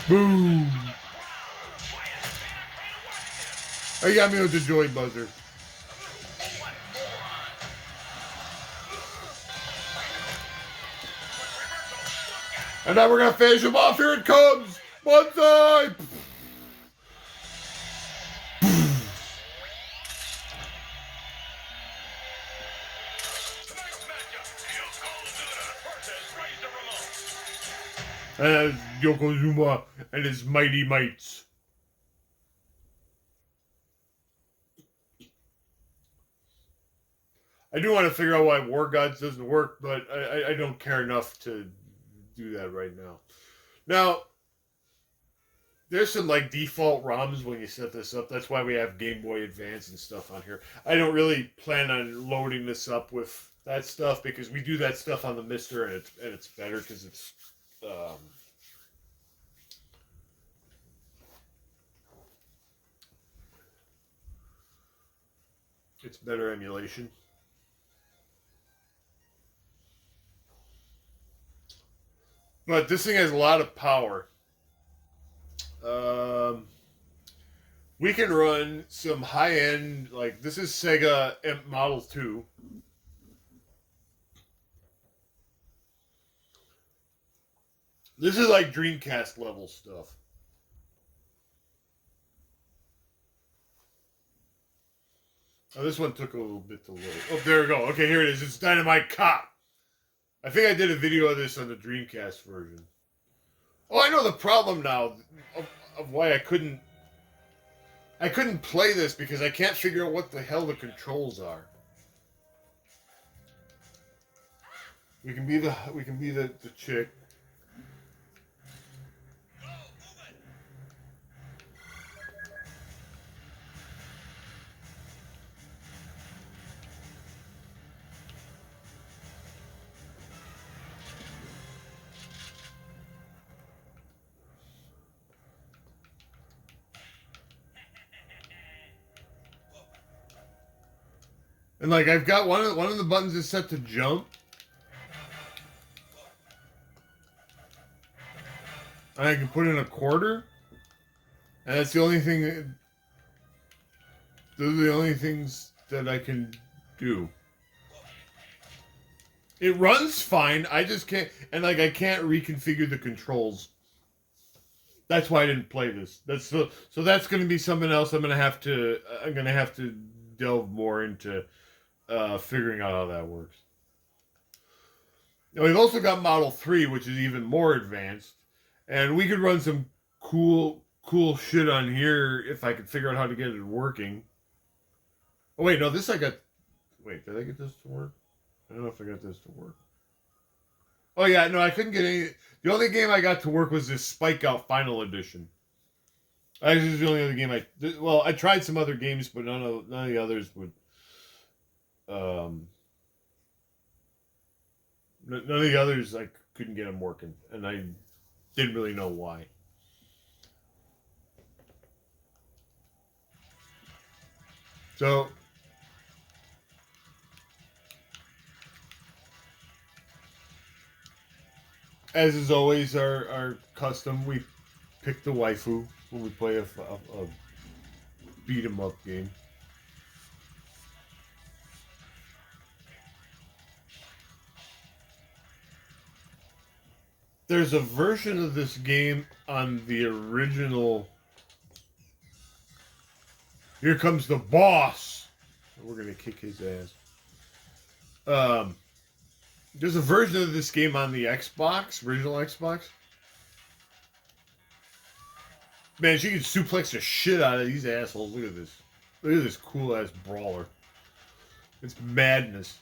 Boom. Oh, you got me with the joy buzzer. And now we're gonna finish him off. Here it comes. Banzai. And Yokozuna and his mighty mites. I do want to figure out why War Gods doesn't work, but I don't care enough to do that right now. Now, there's some like default ROMs when you set this up. That's why we have Game Boy Advance and stuff on here. I don't really plan on loading this up with that stuff because we do that stuff on the Mister, and it's better because it's better emulation. But this thing has a lot of power. We can run some high-end, like this is Sega Model 2. This is like Dreamcast level stuff. Oh, this one took a little bit to load. Oh, there we go. Okay, here it is. It's Dynamite Cop. I think I did a video of this on the Dreamcast version. Oh, I know the problem now of why I couldn't play this because I can't figure out what the hell the controls are. We can be the chick. And like I've got one of the buttons is set to jump. And I can put in a quarter. And that's the only thing those are the only things that I can do. It runs fine. I just can't and like I can't reconfigure the controls. That's why I didn't play this. So that's going to be something else I'm going to have to delve more into figuring out how that works. Now, we've also got Model 3, which is even more advanced. And we could run some cool shit on here if I could figure out how to get it working. Oh, wait, no, this I got... Wait, did I get this to work? I don't know if I got this to work. Oh, yeah, no, I couldn't get any... The only game I got to work was this Spike Out Final Edition. Actually, this is the only other game Well, I tried some other games, but none of the others would... None of the others, I couldn't get them working, and I didn't really know why. So, as is always our custom, we pick the waifu when we play a beat 'em up game. There's a version of this game on the original. Here comes the boss. We're gonna kick his ass. There's a version of this game on the Xbox, original Xbox. Man, she can suplex the shit out of these assholes. Look at this. Look at this cool ass brawler. It's madness.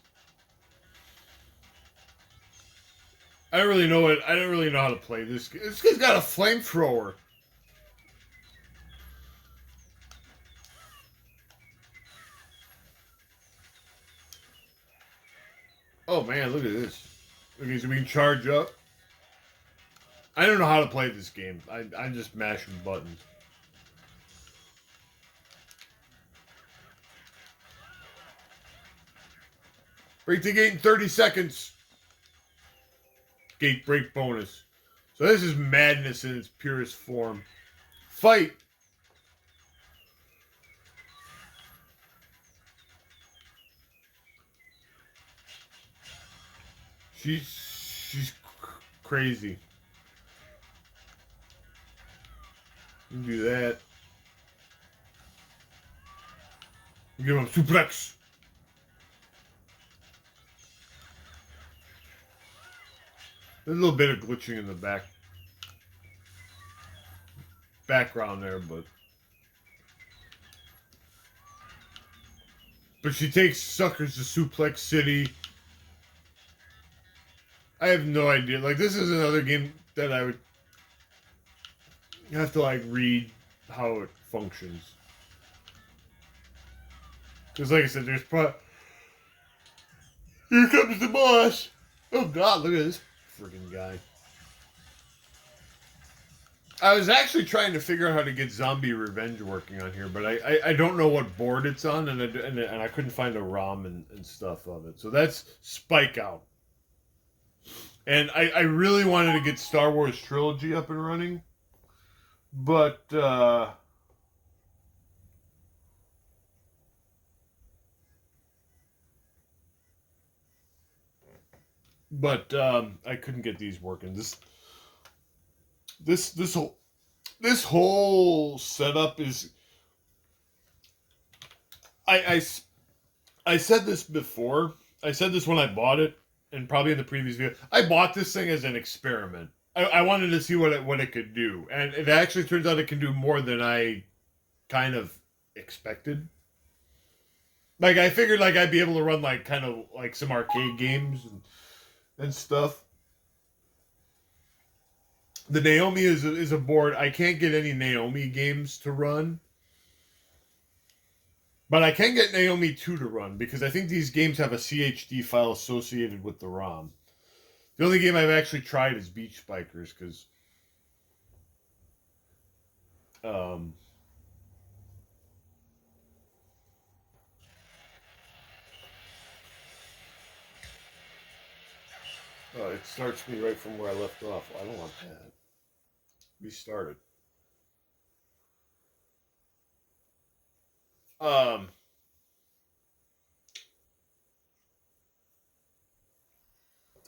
I don't really know how to play this. This guy's got a flamethrower. Oh man, look at this. Okay, so we can charge up. I don't know how to play this game. I'm just mashing buttons. Break the gate in 30 seconds. Gate break bonus. So this is madness in its purest form. Fight. She's crazy. You can do that. You give him a suplex. There's a little bit of glitching in the background there, but she takes suckers to Suplex City. I have no idea. Like, this is another game that I would have to like read how it functions. Because like I said, Here comes the boss. Oh God, look at this freaking guy. I was actually trying to figure out how to get Zombie Revenge working on here, but I don't know what board it's on, and I couldn't find a ROM and stuff of it. So that's Spike Out. And I really wanted to get Star Wars Trilogy up and running, but I couldn't get these working. This whole setup is. I said this before. I said this when I bought it, and probably in the previous video. I bought this thing as an experiment. I wanted to see what it could do, and it actually turns out it can do more than I kind of expected. Like I figured, like I'd be able to run like kind of like some arcade games and stuff. The Naomi is a board. I can't get any Naomi games to run. But I can get Naomi 2 to run because I think these games have a CHD file associated with the ROM. The only game I've actually tried is Beach Bikers because it starts me right from where I left off. I don't want that. Restarted.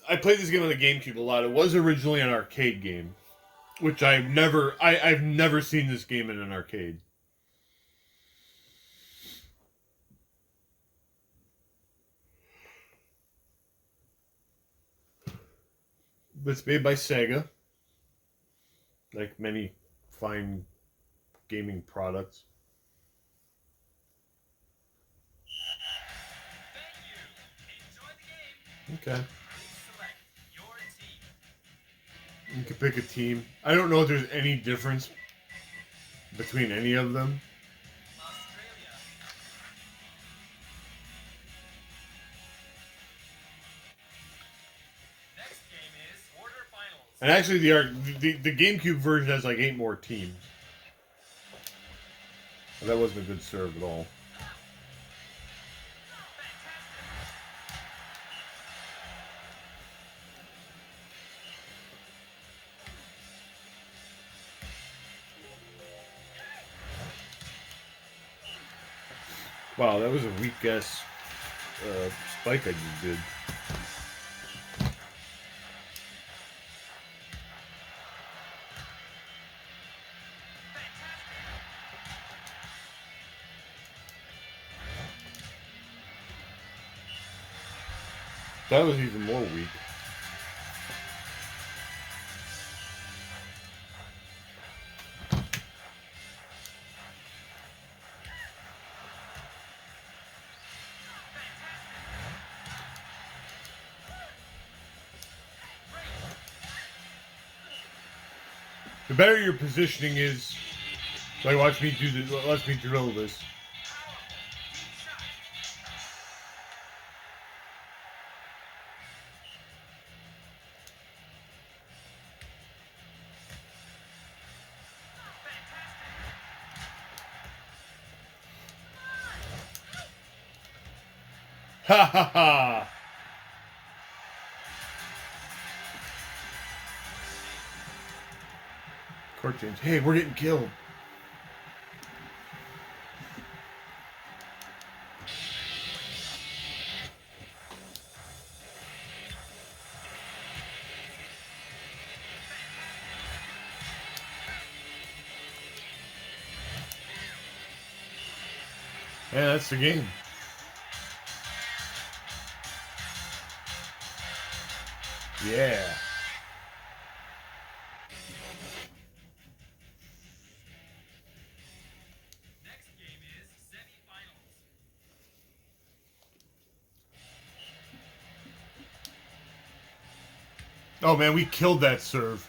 I played this game on the GameCube a lot. It was originally an arcade game, which I've never seen this game in an arcade. It's made by Sega, like many fine gaming products. Okay. You can pick a team. I don't know if there's any difference between any of them. And actually, the GameCube version has like 8 more teams. And that wasn't a good serve at all. Wow, that was a weak ass spike I just did. That was even more weak. The better your positioning is, like watch me do this, watch me drill this. Ha ha ha! Court change. Hey, we're getting killed. Yeah, that's the game. Yeah. Next game is semifinals. Oh man, we killed that serve.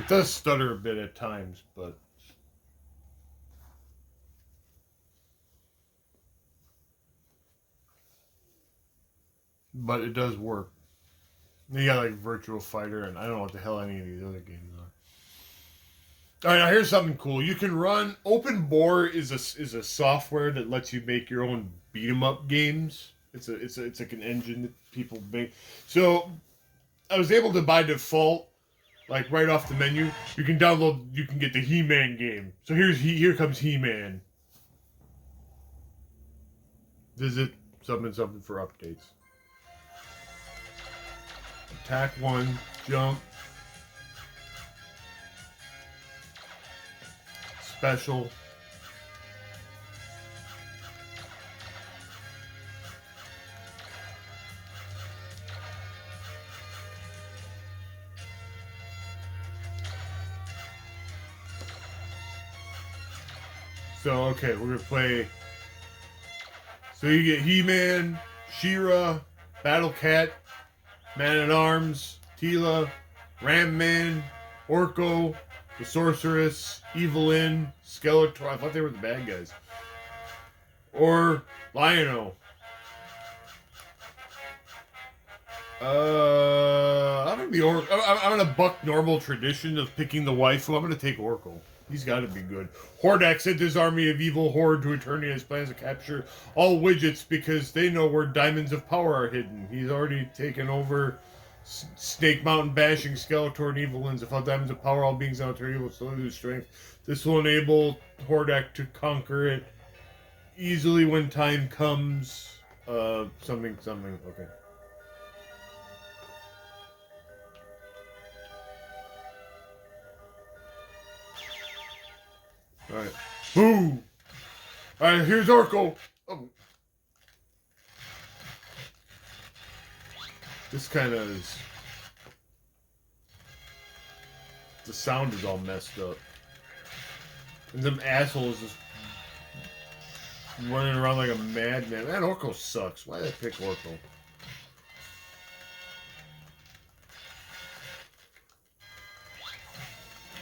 It does stutter a bit at times, but it does work. You got like Virtual Fighter, and I don't know what the hell any of these other games are. All right, now here's something cool. You can run Open Bore is a software that lets you make your own beat 'em up games. It's like an engine that people make. So I was able to by default, like right off the menu, you can get the He-Man game. So here comes He-Man. Visit something for updates. Attack 1, jump. Special. So, okay, we're gonna play. So you get He-Man, She-Ra, Battle Cat, Man-at-Arms, Teela, Ram-Man, Orko, the Sorceress, Evelyn, Skeletor. I thought they were the bad guys. Or Lion-O. I'm gonna be I'm gonna buck normal tradition of picking the waifu. I'm gonna take Orko. He's got to be good. Hordak sent his army of evil horde to Eternia and his plans to capture all widgets because they know where diamonds of power are hidden. He's already taken over Snake Mountain, bashing Skeletor and Evelyn. If all diamonds of power, all beings on Eternia will slowly lose strength. This will enable Hordak to conquer it easily when time comes. Something. Okay. Alright. Boom! Alright, here's Orko! Oh. This kind of is... The sound is all messed up. And them assholes just... running around like a madman. Man, Orko sucks. Why did I pick Orko?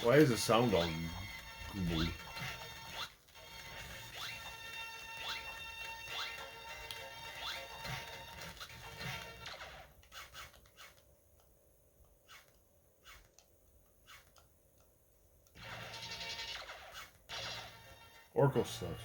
Why is the sound all... goobly? Orko sucks.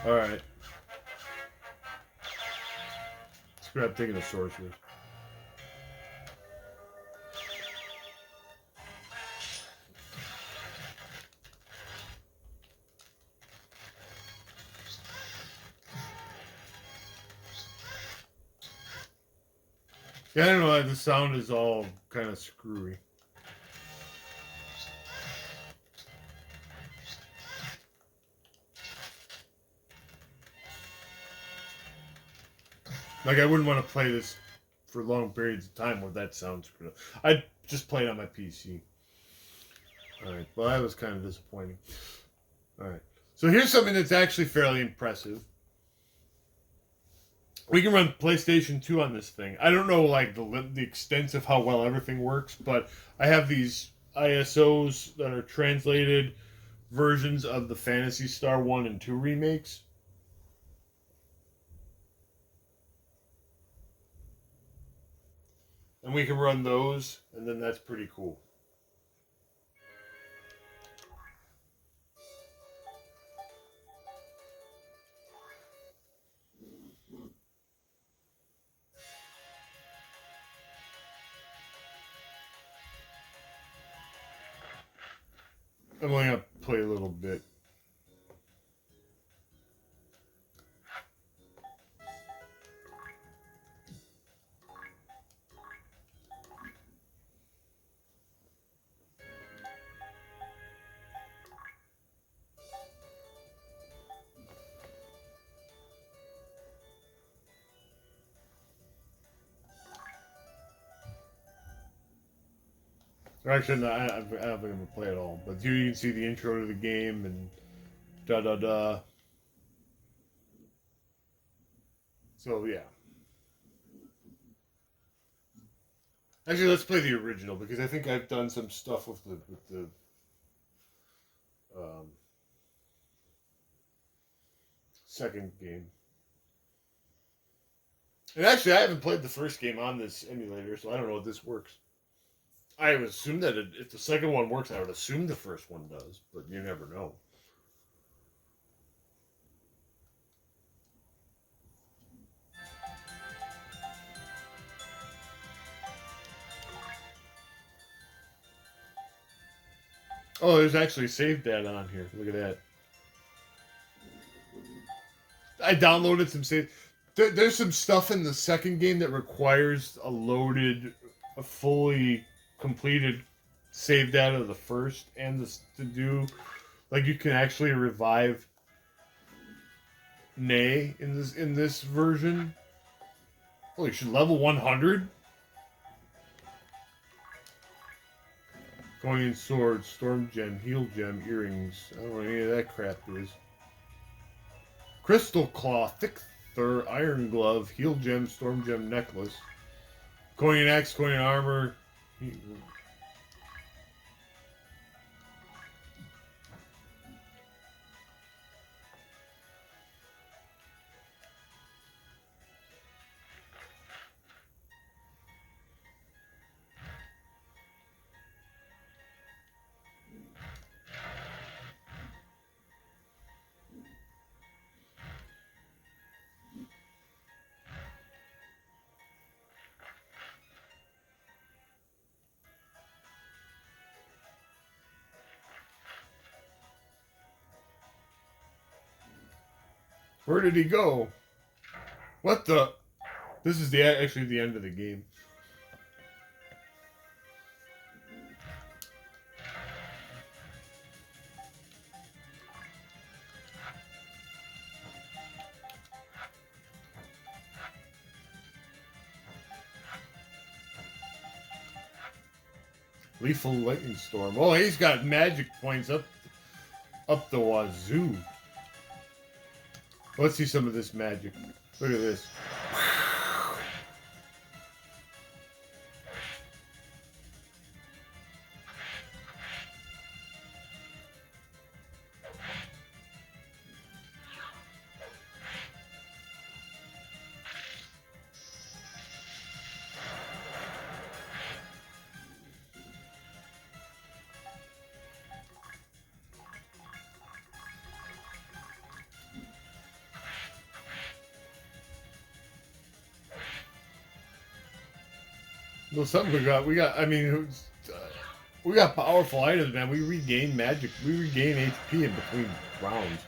Alright. Let's grab taking the sorceress. Yeah, I don't know, the sound is all kind of screwy. Like, I wouldn't want to play this for long periods of time with that sound screwed up. I'd just play it on my PC. Alright, well, that was kind of disappointing. Alright, so here's something that's actually fairly impressive. We can run PlayStation 2 on this thing. I don't know, like, the extent of how well everything works, but I have these ISOs that are translated versions of the Phantasy Star 1 and 2 remakes. And we can run those, and then that's pretty cool. I'm only going to play a little bit. Or actually, no, I haven't even played it all. But you can see the intro to the game and da da da. So yeah. Actually, let's play the original because I think I've done some stuff with the um, second game. And actually, I haven't played the first game on this emulator, so I don't know if this works. I would assume that if the second one works, I would assume the first one does, but you never know. Oh, there's actually save data on here. Look at that. I downloaded some save. There's some stuff in the second game that requires a fully completed save data of the first, and this to do, like you can actually revive Nay in this version. Holy shit! Level 100. Coin sword, storm gem, heal gem, earrings. I don't know what any of that crap is. Crystal claw, thick fur, iron glove, heal gem, storm gem necklace. Coin axe, coin armor. Where did he go? What the? This is actually the end of the game. Lethal lightning storm. Oh, he's got magic points up the wazoo. Let's see some of this magic. Look at this. Well, something we got. I mean, we got powerful items, man. We regain magic. We regain HP in between rounds.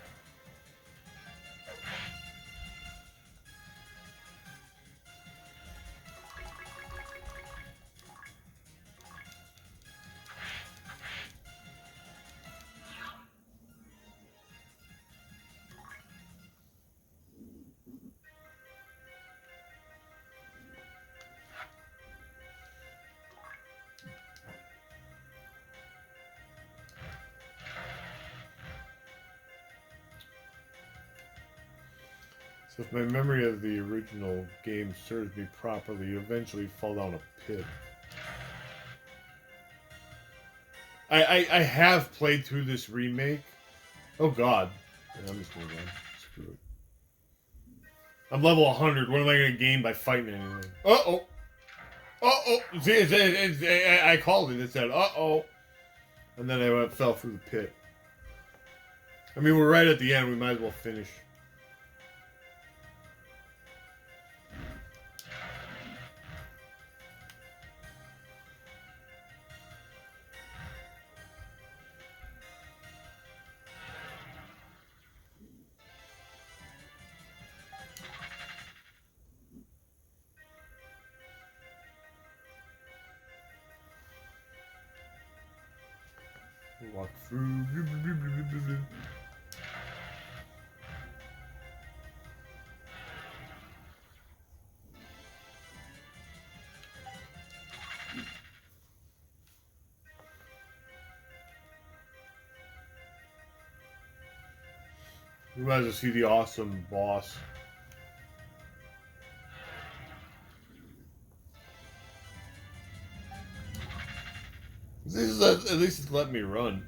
So if my memory of the original game serves me properly, you eventually fall down a pit. I have played through this remake. Oh god. Yeah, I'm just moving on. Screw it. I'm level 100. What am I going to gain by fighting anything? Uh-oh. Uh-oh. See, I called it. It said, uh-oh. And then I fell through the pit. I mean, we're right at the end. We might as well finish. Walk through. We might as well see the awesome boss. This is at least it's letting me run.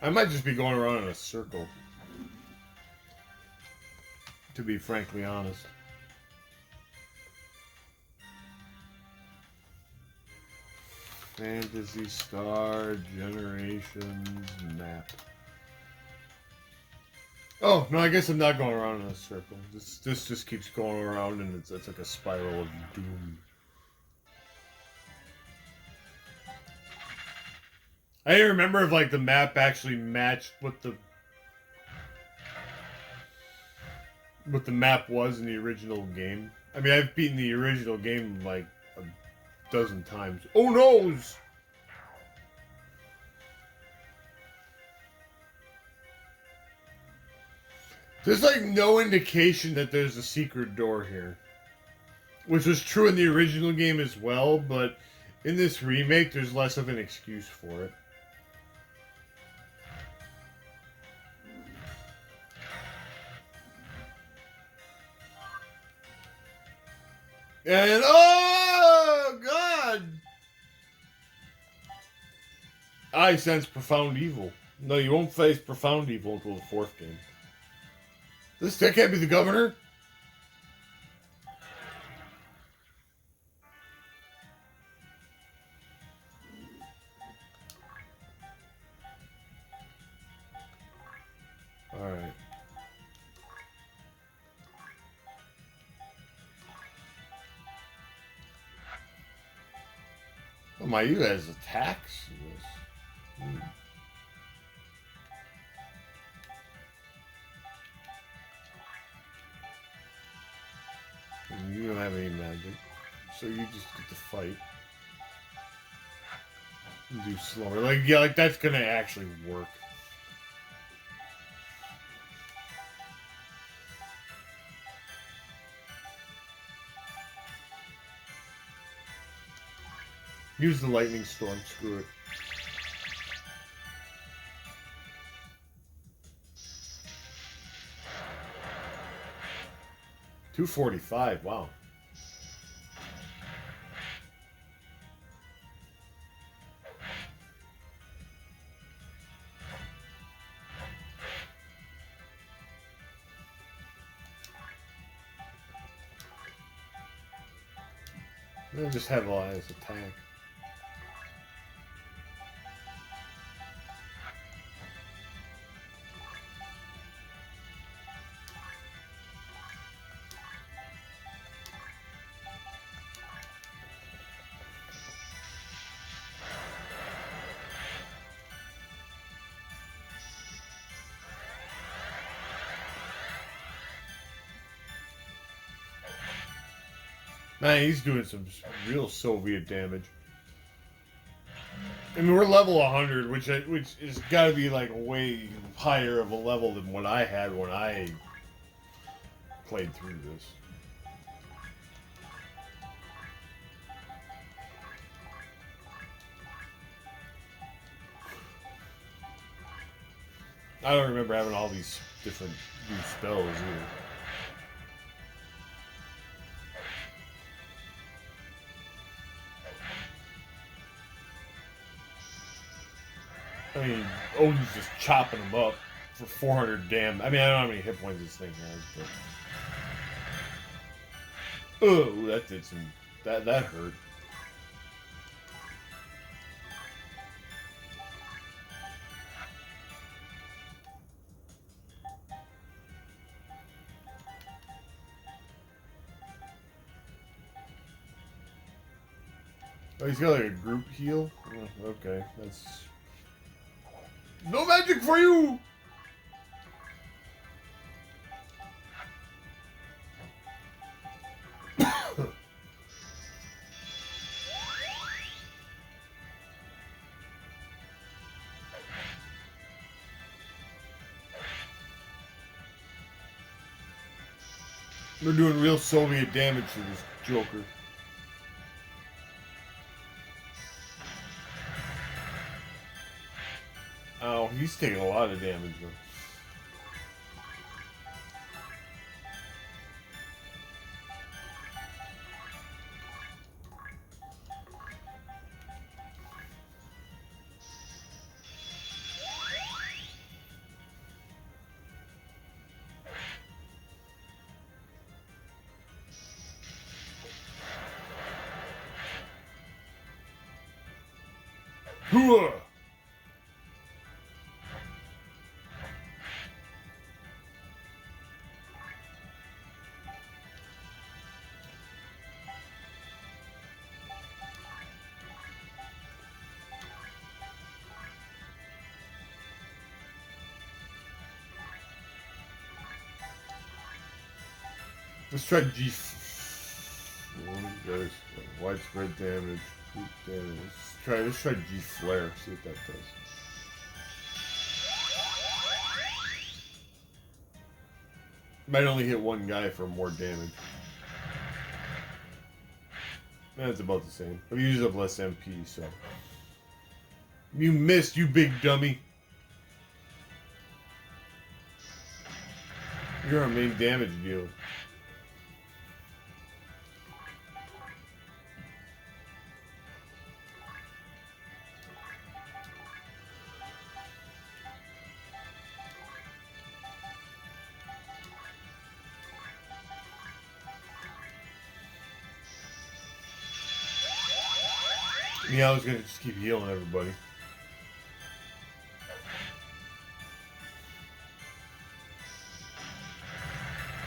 I might just be going around in a circle. To be frankly honest. Fantasy Star Generations map. Oh, no, I guess I'm not going around in a circle. This just keeps going around and it's like a spiral of doom. I didn't remember if like the map actually matched what the map was in the original game. I mean, I've beaten the original game like a dozen times. Oh noes! There's like no indication that there's a secret door here. Which was true in the original game as well, but in this remake there's less of an excuse for it. And oh god! I sense profound evil. No, you won't face profound evil until the fourth game. That can't be the governor? Alright. Oh my, you guys attacks this. You don't have any magic, so you just get to fight. And do slower. Like, yeah, like that's gonna actually work. Use the lightning storm, screw it. $245, wow. I'll just have Elias attack. Man, he's doing some real Soviet damage. I mean, we're level 100, which is got to be like way higher of a level than what I had when I played through this. I don't remember having all these different new spells either. I mean, Odin's just chopping them up for 400 damn. I mean, I don't know how many hit points this thing has, but oh, that did some. That hurt. Oh, he's got like a group heal. Oh, okay, that's no magic for you. We're doing real Soviet damage to this Joker. Oh, he's taking a lot of damage though. Hooah! Let's try G. Guys, widespread damage. Group damage. Let's try G flare. See what that does. Might only hit one guy for more damage. That's about the same. I've used up less MP, so. You missed, you big dummy. You're our main damage dealer. Yeah, I was gonna just keep healing everybody.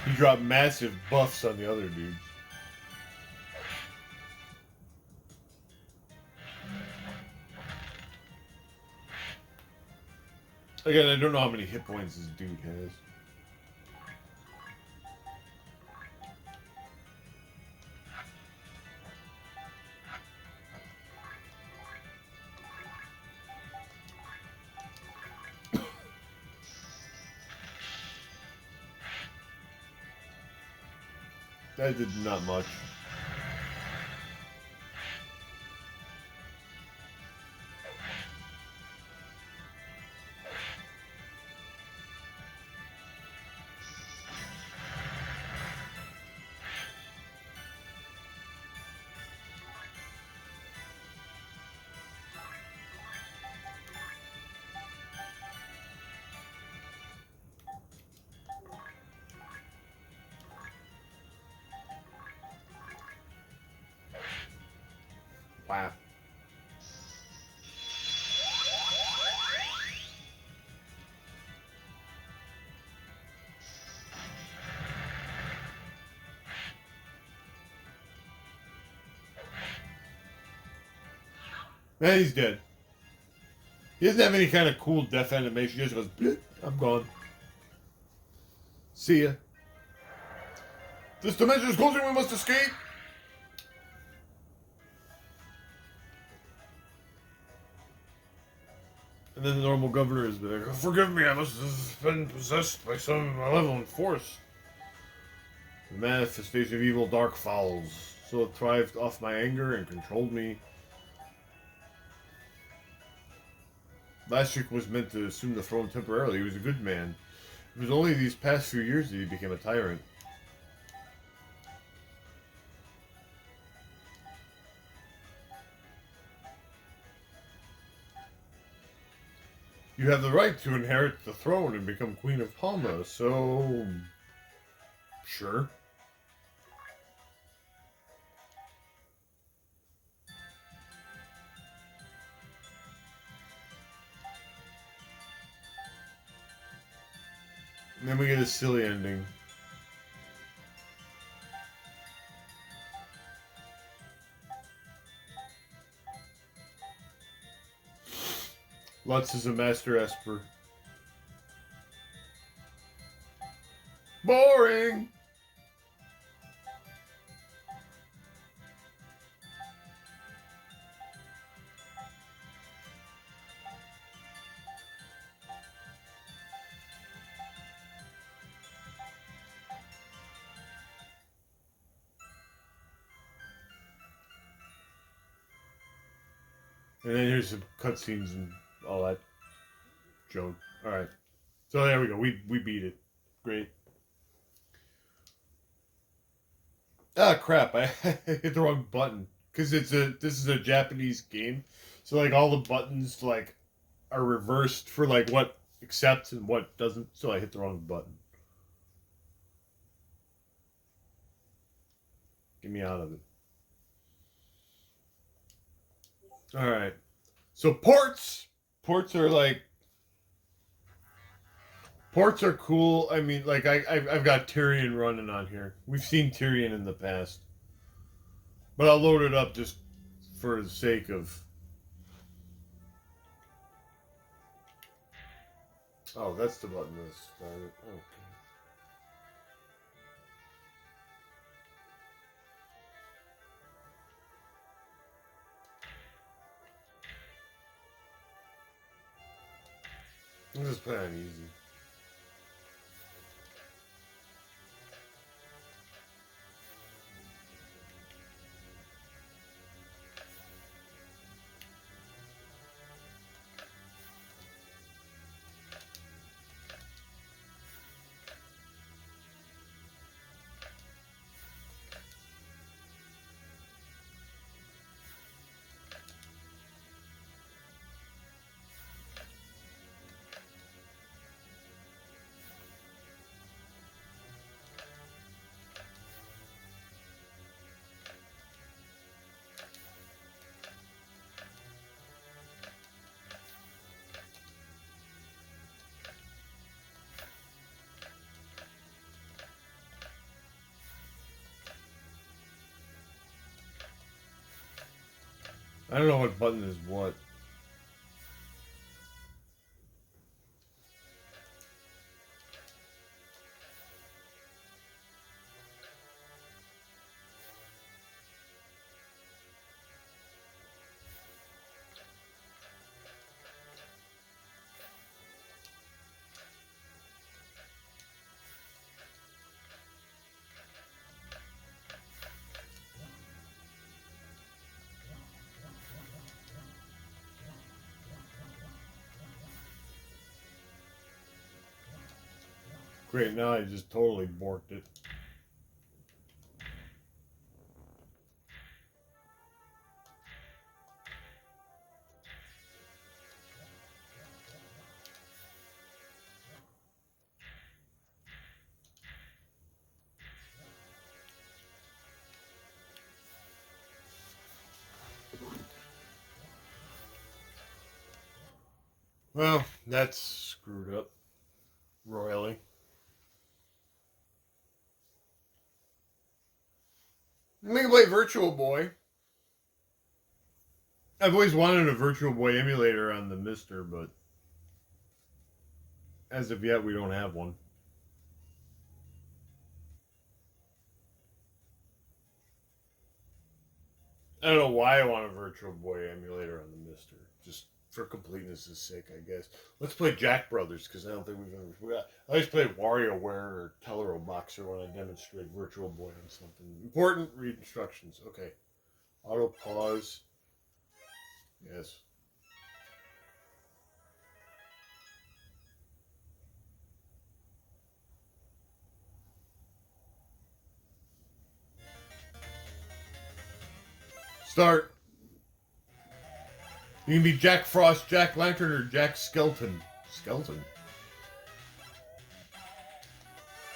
He dropped massive buffs on the other dudes. Again, I don't know how many hit points this dude has. That did not much. Wow. Man, he's dead. He doesn't have any kind of cool death animation. He just goes, bleh, I'm gone. See ya. This dimension is closing, we must escape. And then the normal governor is there. Forgive me, I must have been possessed by some malevolent force. The manifestation of evil dark fowls. So it thrived off my anger and controlled me. Lashik was meant to assume the throne temporarily. He was a good man. It was only these past few years that he became a tyrant. You have the right to inherit the throne and become Queen of Palma, so... Sure. And then we get a silly ending. Lutz is a master esper. Boring! And then here's some cutscenes and all that junk. Alright. So there we go. We beat it. Great. Ah, crap. I hit the wrong button. Because this is a Japanese game. So, like, all the buttons, like, are reversed for, like, what accepts and what doesn't. So I hit the wrong button. Get me out of it. Alright. So ports are like ports are cool. I mean, like I've got Tyrion running on here. We've seen Tyrion in the past, but I'll load it up just for the sake of. Oh, that's the button that started. Okay. I'll just play on easy. I don't know what button is what. Great, now I just totally borked it. Well, that's screwed up royally. I'm gonna play Virtual Boy. I've always wanted a Virtual Boy emulator on the Mister, but as of yet, we don't have one. I don't know why I want a Virtual Boy emulator on the Mister. Just for completeness' sake, I guess. Let's play Jack Brothers, because I don't think we've ever. I always play WarioWare or Tellero Boxer when I demonstrate Virtual Boy on something. Important, read instructions. Okay. Auto pause. Yes. Start. You can be Jack Frost, Jack Lantern, or Jack Skeleton. Skeleton?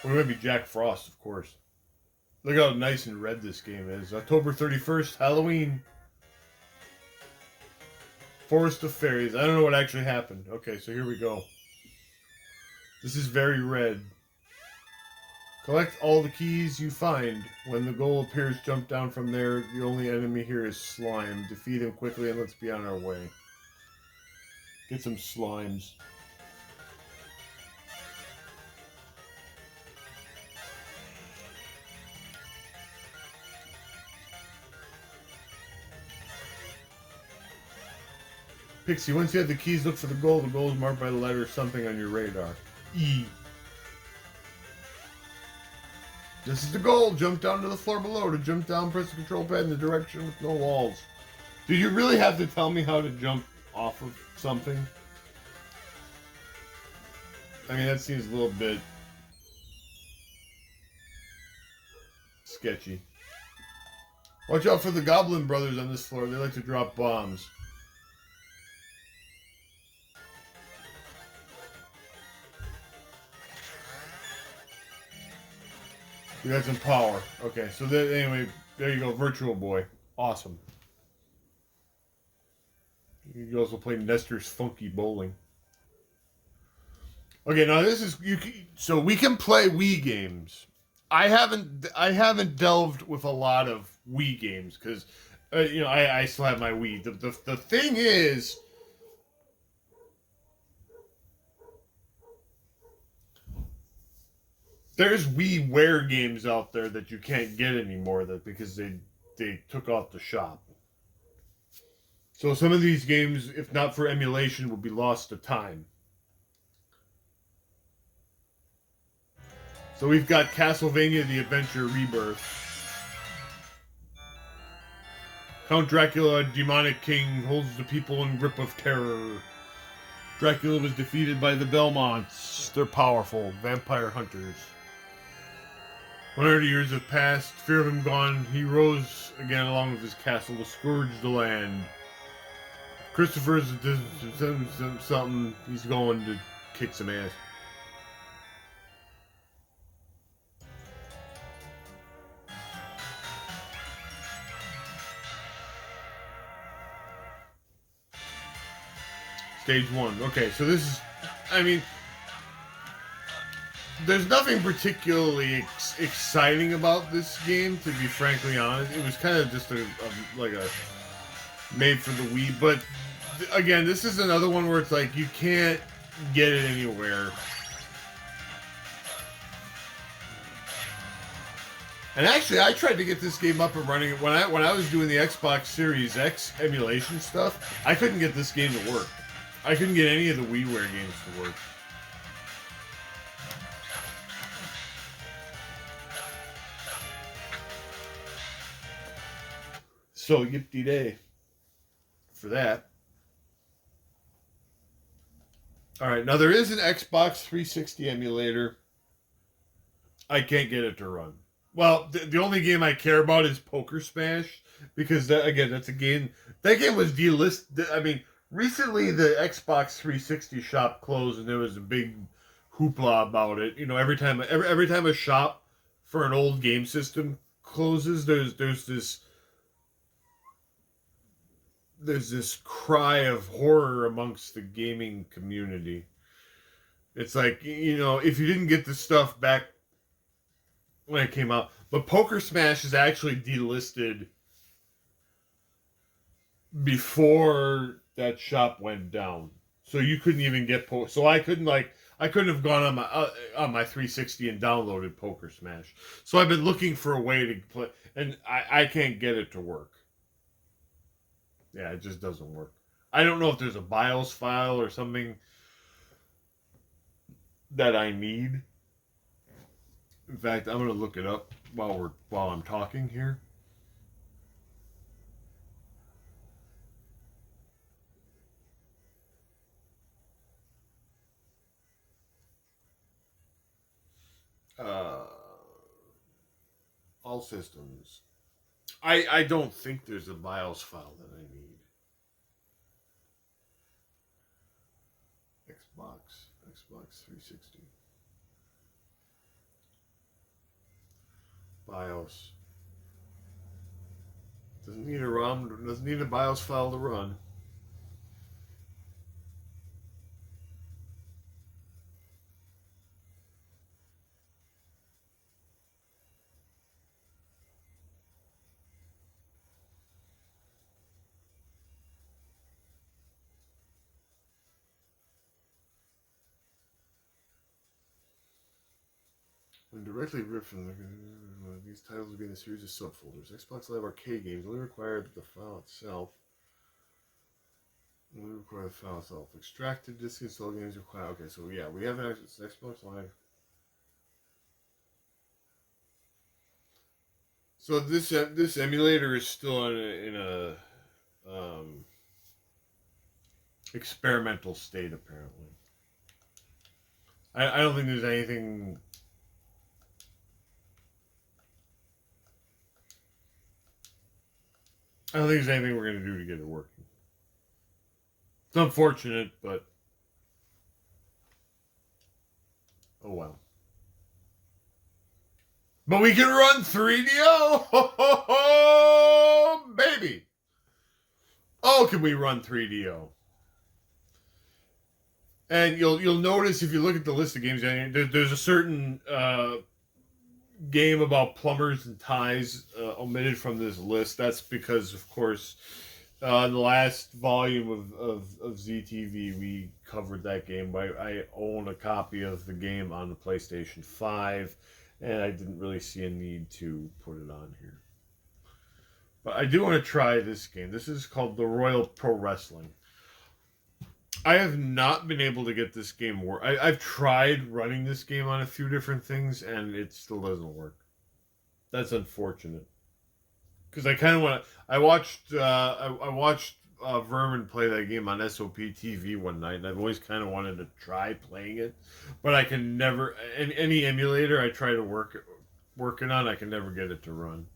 We're going to be Jack Frost, of course. Look how nice and red this game is. October 31st, Halloween. Forest of Fairies. I don't know what actually happened. Okay, so here we go. This is very red. Collect all the keys you find. When the goal appears, jump down from there. The only enemy here is slime. Defeat him quickly and let's be on our way. Get some slimes. Pixie, once you have the keys, look for the goal. The goal is marked by the letter something on your radar. E. This is the goal. Jump down to the floor below. To jump down, press the control pad in the direction with no walls. Do you really have to tell me how to jump off of something? I mean, that seems a little bit sketchy. Watch out for the Goblin Brothers on this floor. They like to drop bombs. We got some power. Okay, so anyway, there you go, Virtual Boy. Awesome. You can also play Nestor's Funky Bowling. Okay, now this is so we can play Wii games. I haven't delved with a lot of Wii games because I still have my Wii. The thing is, there's WiiWare games out there that you can't get anymore because they took off the shop. So some of these games, if not for emulation, would be lost to time. So we've got Castlevania The Adventure Rebirth. Count Dracula, demonic king, holds the people in grip of terror. Dracula was defeated by the Belmonts. They're powerful, vampire hunters. 100 years have passed, fear of him gone. He rose again along with his castle to scourge the land. Christopher's something. He's going to kick some ass. Stage 1. Okay, so this is... I mean... There's nothing particularly exciting about this game, to be frankly honest. It was kind of just like a made for the Wii, but again, this is another one where it's like you can't get it anywhere. And actually, I tried to get this game up and running when I was doing the Xbox Series X emulation stuff. I couldn't get this game to work. I couldn't get any of the WiiWare games to work. So, yippee-day for that. Alright, now there is an Xbox 360 emulator. I can't get it to run. Well, the only game I care about is Poker Smash, because, that's a game... That game was delisted. I mean, recently the Xbox 360 shop closed, and there was a big hoopla about it. You know, every time a shop for an old game system closes, there's this cry of horror amongst the gaming community. It's like, if you didn't get the stuff back when it came out. But Poker Smash is actually delisted before that shop went down. So you couldn't even get so I couldn't have gone on my 360 and downloaded Poker Smash. So I've been looking for a way to play, and I can't get it to work. Yeah, it just doesn't work. I don't know if there's a BIOS file or something that I need. In fact, I'm gonna look it up while I'm talking here. All systems. I don't think there's a BIOS file that I need. Xbox 360. BIOS. Doesn't need a ROM, doesn't need a BIOS file to run. When directly ripped from these titles will be in a series of subfolders. Xbox Live Arcade games only require the file itself. Only require the file itself. Extracted disk install games require. Okay, so yeah, we have an Xbox Live. So this emulator is still in a experimental state, apparently. I don't think there's anything. I don't think there's anything we're going to do to get it working. It's unfortunate, but oh well. But we can run 3DO! Ho, ho, ho, baby! Oh, can we run 3DO? And you'll notice if you look at the list of games, there's a certain game about plumbers and ties omitted from this list. That's because, of course, in the last volume of ZTV, we covered that game. I own a copy of the game on the PlayStation 5, and I didn't really see a need to put it on here. But I do want to try this game. This is called The Royal Pro Wrestling. I have not been able to get this game work. I've tried running this game on a few different things, and it still doesn't work. That's unfortunate. Because I kind of want to. I watched Vermin play that game on SOP TV one night, and I've always kind of wanted to try playing it, but I can never. Any emulator I try to working on, I can never get it to run.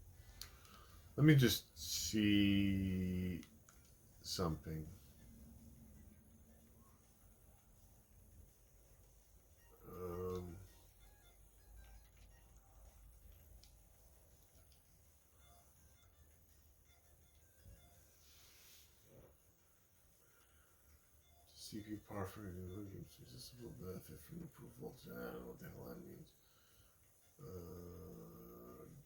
Let me just see something. CPU power for new games. Irresistible benefit from the proof voltage. I don't know what the hell that means.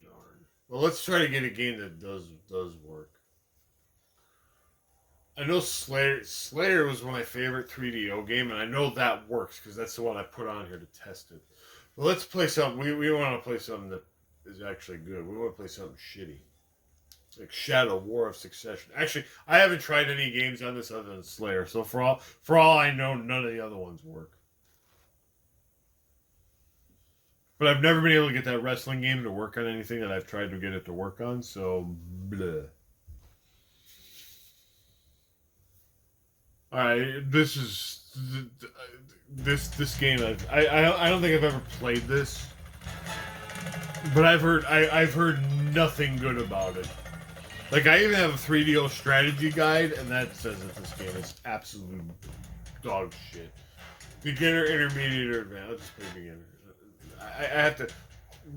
Darn. Well, let's try to get a game that does work. I know Slayer was my favorite 3DO game, and I know that works because that's the one I put on here to test it. But let's play something. We want to play something that is actually good. We want to play something shitty. Like Shadow War of Succession. Actually, I haven't tried any games on this other than Slayer, so for all I know, none of the other ones work. But I've never been able to get that wrestling game to work on anything that I've tried to get it to work on, so bleh. Alright, this game I don't think I've ever played this. But I've heard nothing good about it. Like, I even have a 3DO strategy guide, and that says that this game is absolute dog shit. Beginner, intermediate, or advanced. Let's just play beginner. I have to...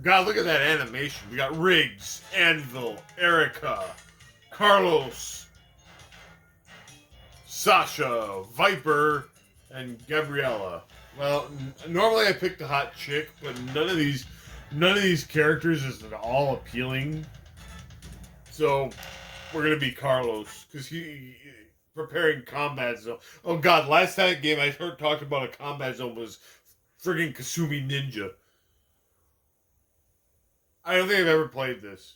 God, look at that animation. We got Riggs, Anvil, Erica, Carlos, Sasha, Viper, and Gabriella. Well, normally I pick the hot chick, but none of these characters is at all appealing. So we're gonna be Carlos because he preparing combat zone. Oh God! Last time game I heard talked about a combat zone was friggin' Kasumi Ninja. I don't think I've ever played this.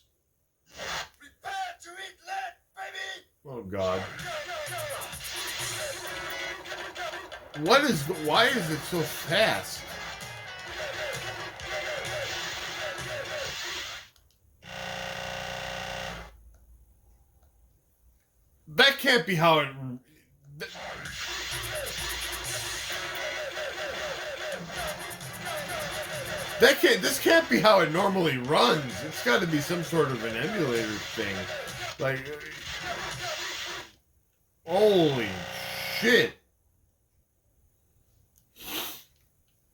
Prepare to eat lead, baby! Oh God! Why is it so fast? That can't be how it. This can't be how it normally runs. It's got to be some sort of an emulator thing. Like, holy shit.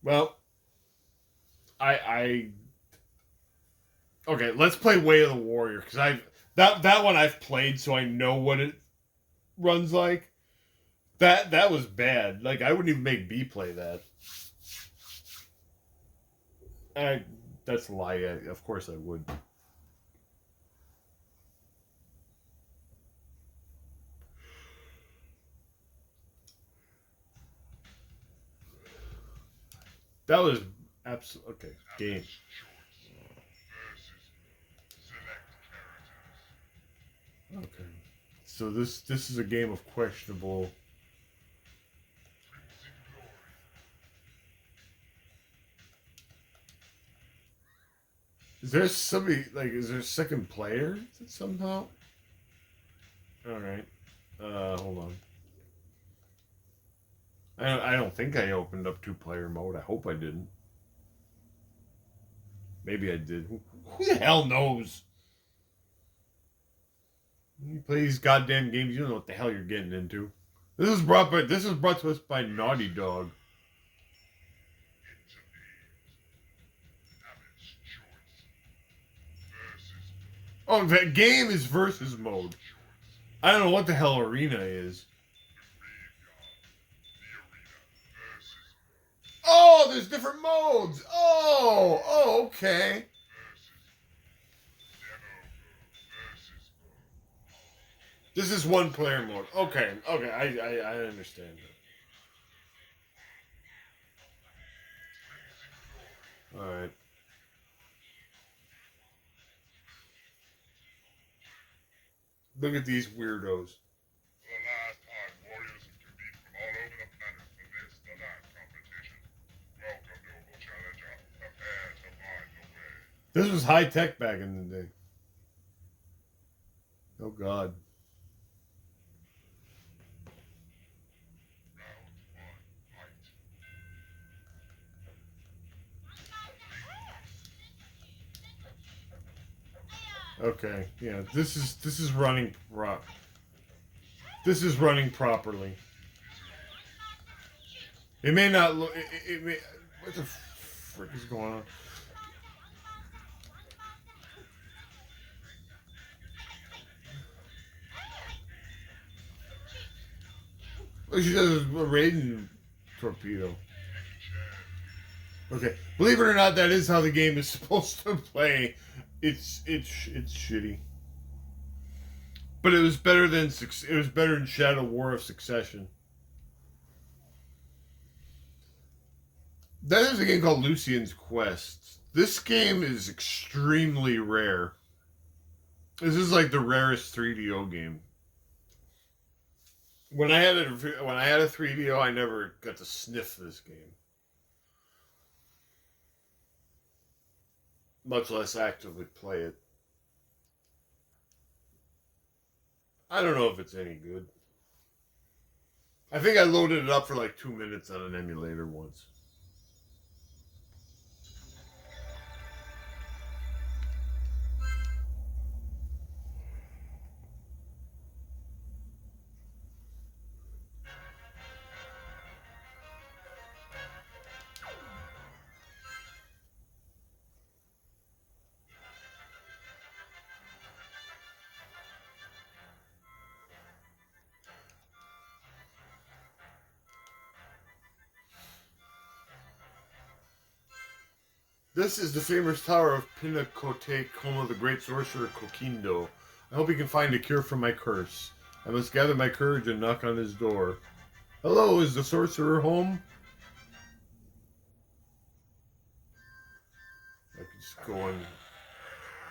Well, okay, let's play Way of the Warrior because that one I've played, so I know what it runs like. That was bad. Like, I wouldn't even make B play that. That's a lie. Of course I would. That was absolutely okay. Game. Okay. So this is a game of questionable. Is there somebody is there a second player somehow? All right. Hold on. I don't think I opened up 2-player mode. I hope I didn't. Maybe I did. Who the hell knows? When you play these goddamn games, you don't know what the hell you're getting into. This is brought to us by Naughty Dog. Oh, that game is versus mode. I don't know what the hell arena is. Oh, there's different modes. Oh, okay. This is 1-player mode. Okay, I understand that. All right. Look at these weirdos. For the last time, warriors who compete from all over the planet for this, the last competition. Welcome, noble challenger. Prepare to find the way. This was high tech back in the day. Oh God. Okay, yeah, this is running This is running properly. It may not look. It may. What the frick is going on? Oh, she does a Raiden torpedo. Okay, believe it or not, that is how the game is supposed to play. It's shitty, but it was better than Shadow War of Succession. That is a game called Lucian's Quest. This game is extremely rare. This is like the rarest 3DO game. When I had a 3DO, I never got to sniff this game. Much less actively play it. I don't know if it's any good. I think I loaded it up for like 2 minutes on an emulator once. This is the famous tower of Pinacote, home of the great sorcerer Coquindo. I hope he can find a cure for my curse. I must gather my courage and knock on his door. Hello, is the sorcerer home? I could just go and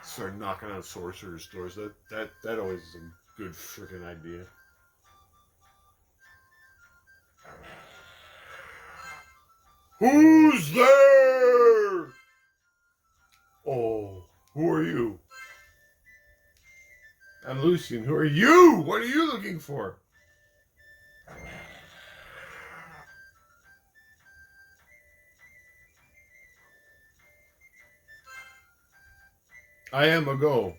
start knocking on sorcerers' doors. That always is a good freaking idea. Who's there? Oh, who are you? I'm Lucian. Who are you? What are you looking for? I am a go.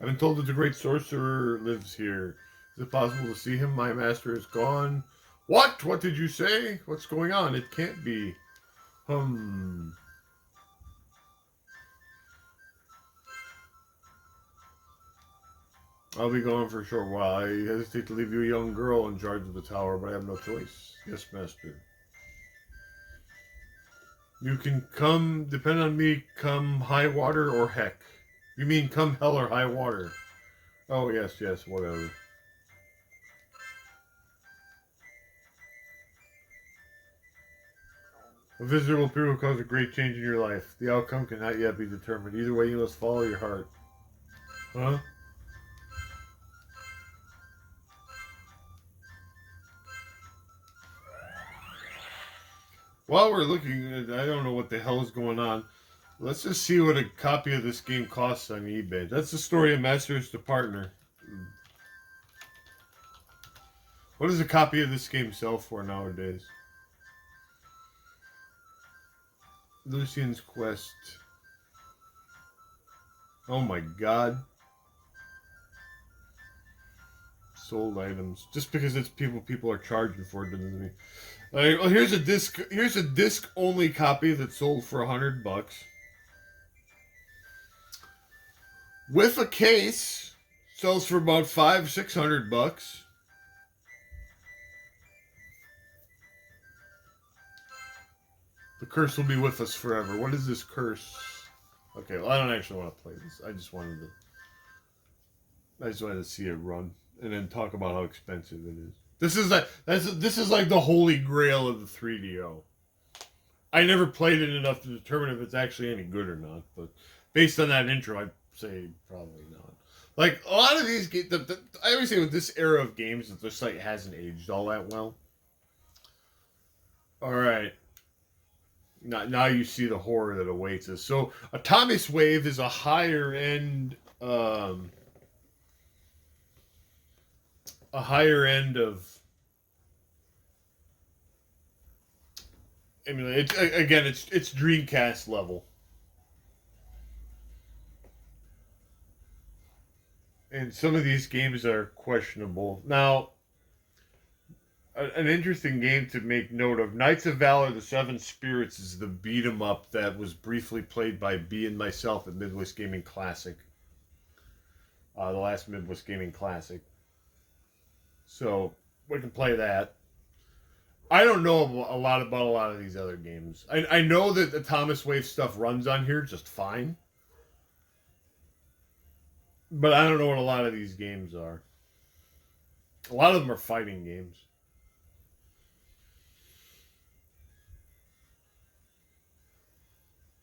I've been told that the great sorcerer lives here. Is it possible to see him? My master is gone. What? What did you say? What's going on? It can't be. I'll be gone for a short while. I hesitate to leave you a young girl in charge of the tower, but I have no choice. Yes, master. You can come, depend on me, come high water or heck. You mean come hell or high water? Oh, yes, whatever. A visitor will appear will cause a great change in your life. The outcome cannot yet be determined. Either way, you must follow your heart. Huh? While we're looking, I don't know what the hell is going on. Let's just see what a copy of this game costs on eBay. That's the story of Masters to Partner. What does a copy of this game sell for nowadays? Lucian's Quest. Oh my god. Sold items. Just because it's people are charging for it doesn't mean. Well, here's a disc only copy that sold for $100. With a case, sells for about $500-600. The curse will be with us forever. What is this curse? Okay, well, I don't actually want to play this. I just wanted to see it run and then talk about how expensive it is. This is like the holy grail of the 3DO. I never played it enough to determine if it's actually any good or not, but based on that intro, I'd say probably not. Like a lot of these games, I always say with this era of games that the site hasn't aged all that well. All right. Now you see the horror that awaits us. So, Atomic Wave is a higher end of emulate. It's Dreamcast level, and some of these games are questionable. Now, an interesting game to make note of. Knights of Valor: The Seven Spirits is the beat 'em up that was briefly played by B and myself at Midwest Gaming Classic. The last Midwest Gaming Classic. So we can play that. I don't know a lot of these other games. I know that the Thomas Wave stuff runs on here just fine. But I don't know what a lot of these games are. A lot of them are fighting games.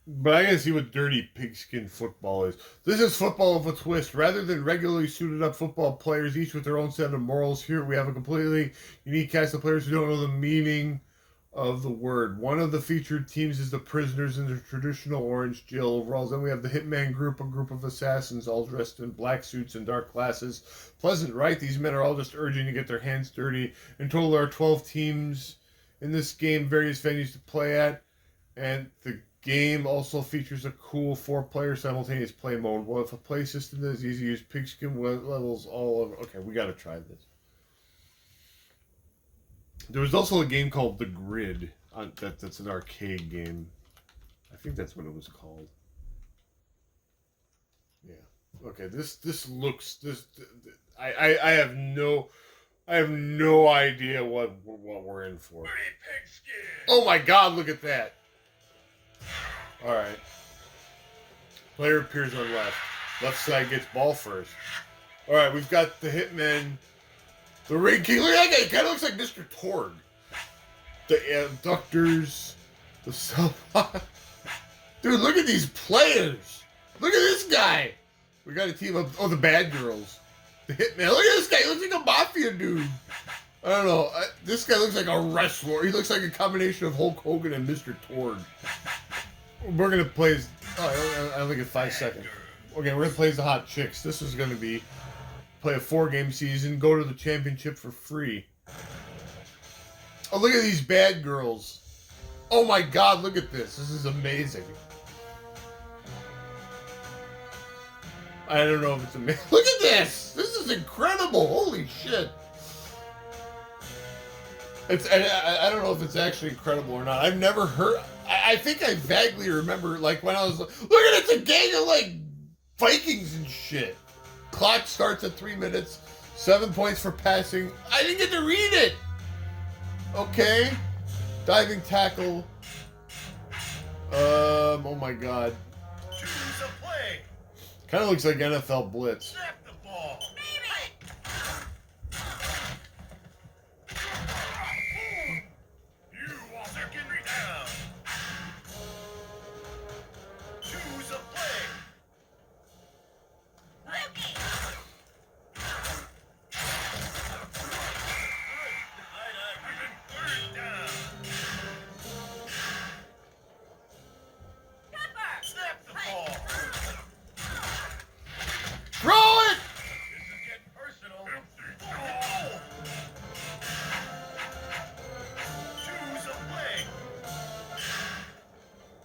But I gotta see what dirty pigskin football is. This is football with a twist. Rather than regularly suited up football players, each with their own set of morals, here we have a completely unique cast of players who don't know the meaning of the word. One of the featured teams is the prisoners in their traditional orange jail overalls. Then we have the Hitman group, a group of assassins all dressed in black suits and dark glasses. Pleasant, right? These men are all just urging to get their hands dirty. In total, there are 12 teams in this game, various venues to play at, and the game also features a cool 4-player simultaneous play mode. Well, if a play system is easy to use, pigskin levels all over. Okay, we gotta try this. There was also a game called The Grid. That's an arcade game. I think that's what it was called. Yeah. Okay. This looks I have no idea what we're in for. Oh my God! Look at that. All right. Player appears on left. Left side gets ball first. All right, we've got the Hitman, the Ring King. Look at that guy. He kind of looks like Mr. Torg. The abductors, the sub. Dude, look at these players. Look at this guy. We got a team of the bad girls. The Hitman. Look at this guy. He looks like a mafia dude. I don't know. This guy looks like a wrestler. He looks like a combination of Hulk Hogan and Mr. Torg. We're going to play as... Oh, I only get 5 seconds. Okay, we're going to play as the Hot Chicks. This is going to be... Play a 4-game season. Go to the championship for free. Oh, look at these bad girls. Oh my God, look at this. This is amazing. I don't know if it's amazing. Look at this. This is incredible. Holy shit. I don't know if it's actually incredible or not. I've never heard... I think I vaguely remember, like, when I was like, look at it, it's a gang of, like, Vikings and shit. Clock starts at 3 minutes. 7 points for passing. I didn't get to read it. Okay. Diving tackle. Oh my God. Choose a play. Kind of looks like NFL Blitz. Snap the ball. You are secondary down. Choose a play. Third down. Snap the ball. Throw it!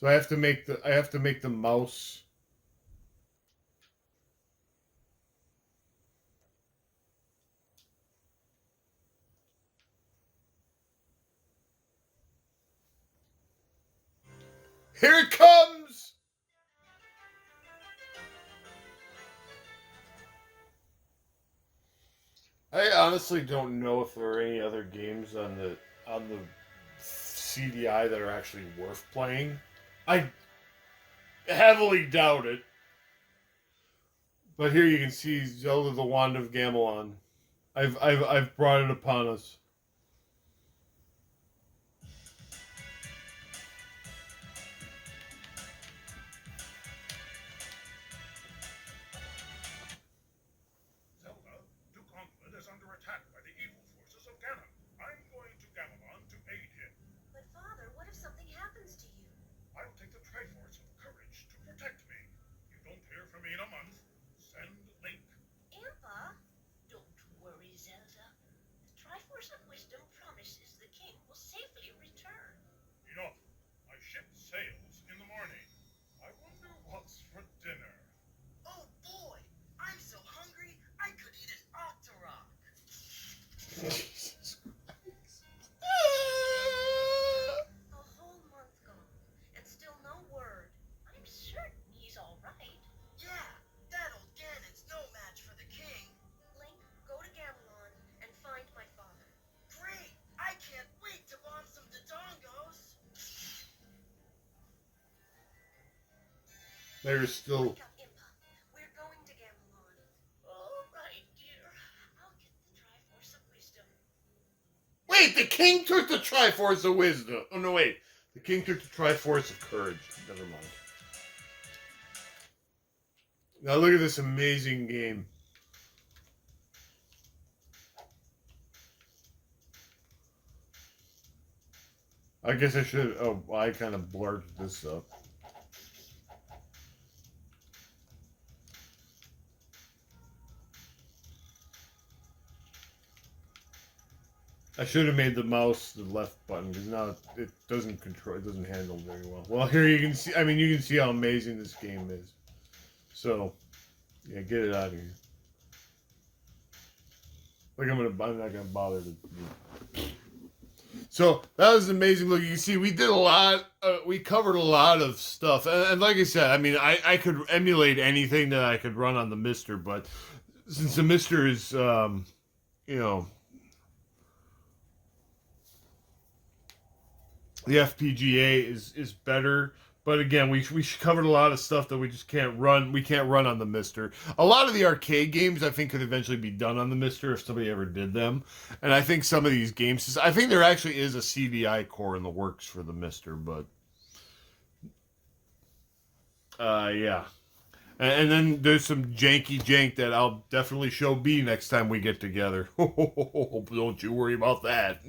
So I have to make the mouse. Here it comes. I honestly don't know if there are any other games on the CDI that are actually worth playing. I heavily doubt it. But here you can see Zelda: The Wand of Gamelon. I've brought it upon us. Zelda, Duke Onward is under attack by the evil forces of Ganon. I'm going to Gamelon to aid him. But Father, what if something happens to you? I'll take the Triforce of Courage to protect me. You don't hear from me in a month. Send Link. Impa, don't worry, Zelda. The Triforce of Wisdom promises the king will safely return. Enough. My ship sails in the morning. I wonder what's for dinner. Oh boy, I'm so hungry I could eat an Octorok. Jesus Christ. A whole month gone, and still no word. I'm certain he's all right. Yeah, that old Ganon's no match for the king. Link, go to Gamelon and find my father. Great, I can't wait to bomb some Dodongos. There's still. Wake up, Impa. We're going to Gamelon. All right, dear. I'll get the Triforce of Wisdom. Wait, the king took the Triforce of Wisdom. Oh no, wait. The king took the Triforce of Courage. Never mind. Now look at this amazing game. I guess I should. Oh, I kind of blurred this up. I should have made the mouse the left button because now it doesn't control. It doesn't handle very well. Well, here you can see. I mean, you can see how amazing this game is. So, yeah, get it out of here. Like I'm not gonna bother to. So that was amazing. Look, you can see we did a lot. We covered a lot of stuff, and like I said, I mean, I could emulate anything that I could run on the Mister, but since the Mister is, you know, the FPGA is better. But again, we covered a lot of stuff that we just can't run. We can't run on the Mister. A lot of the arcade games I think could eventually be done on the Mister if somebody ever did them. And I think some of these games, I think there actually is a CDI core in the works for the Mister. But yeah. And then there's some janky jank that I'll definitely show B next time we get together. Don't you worry about that.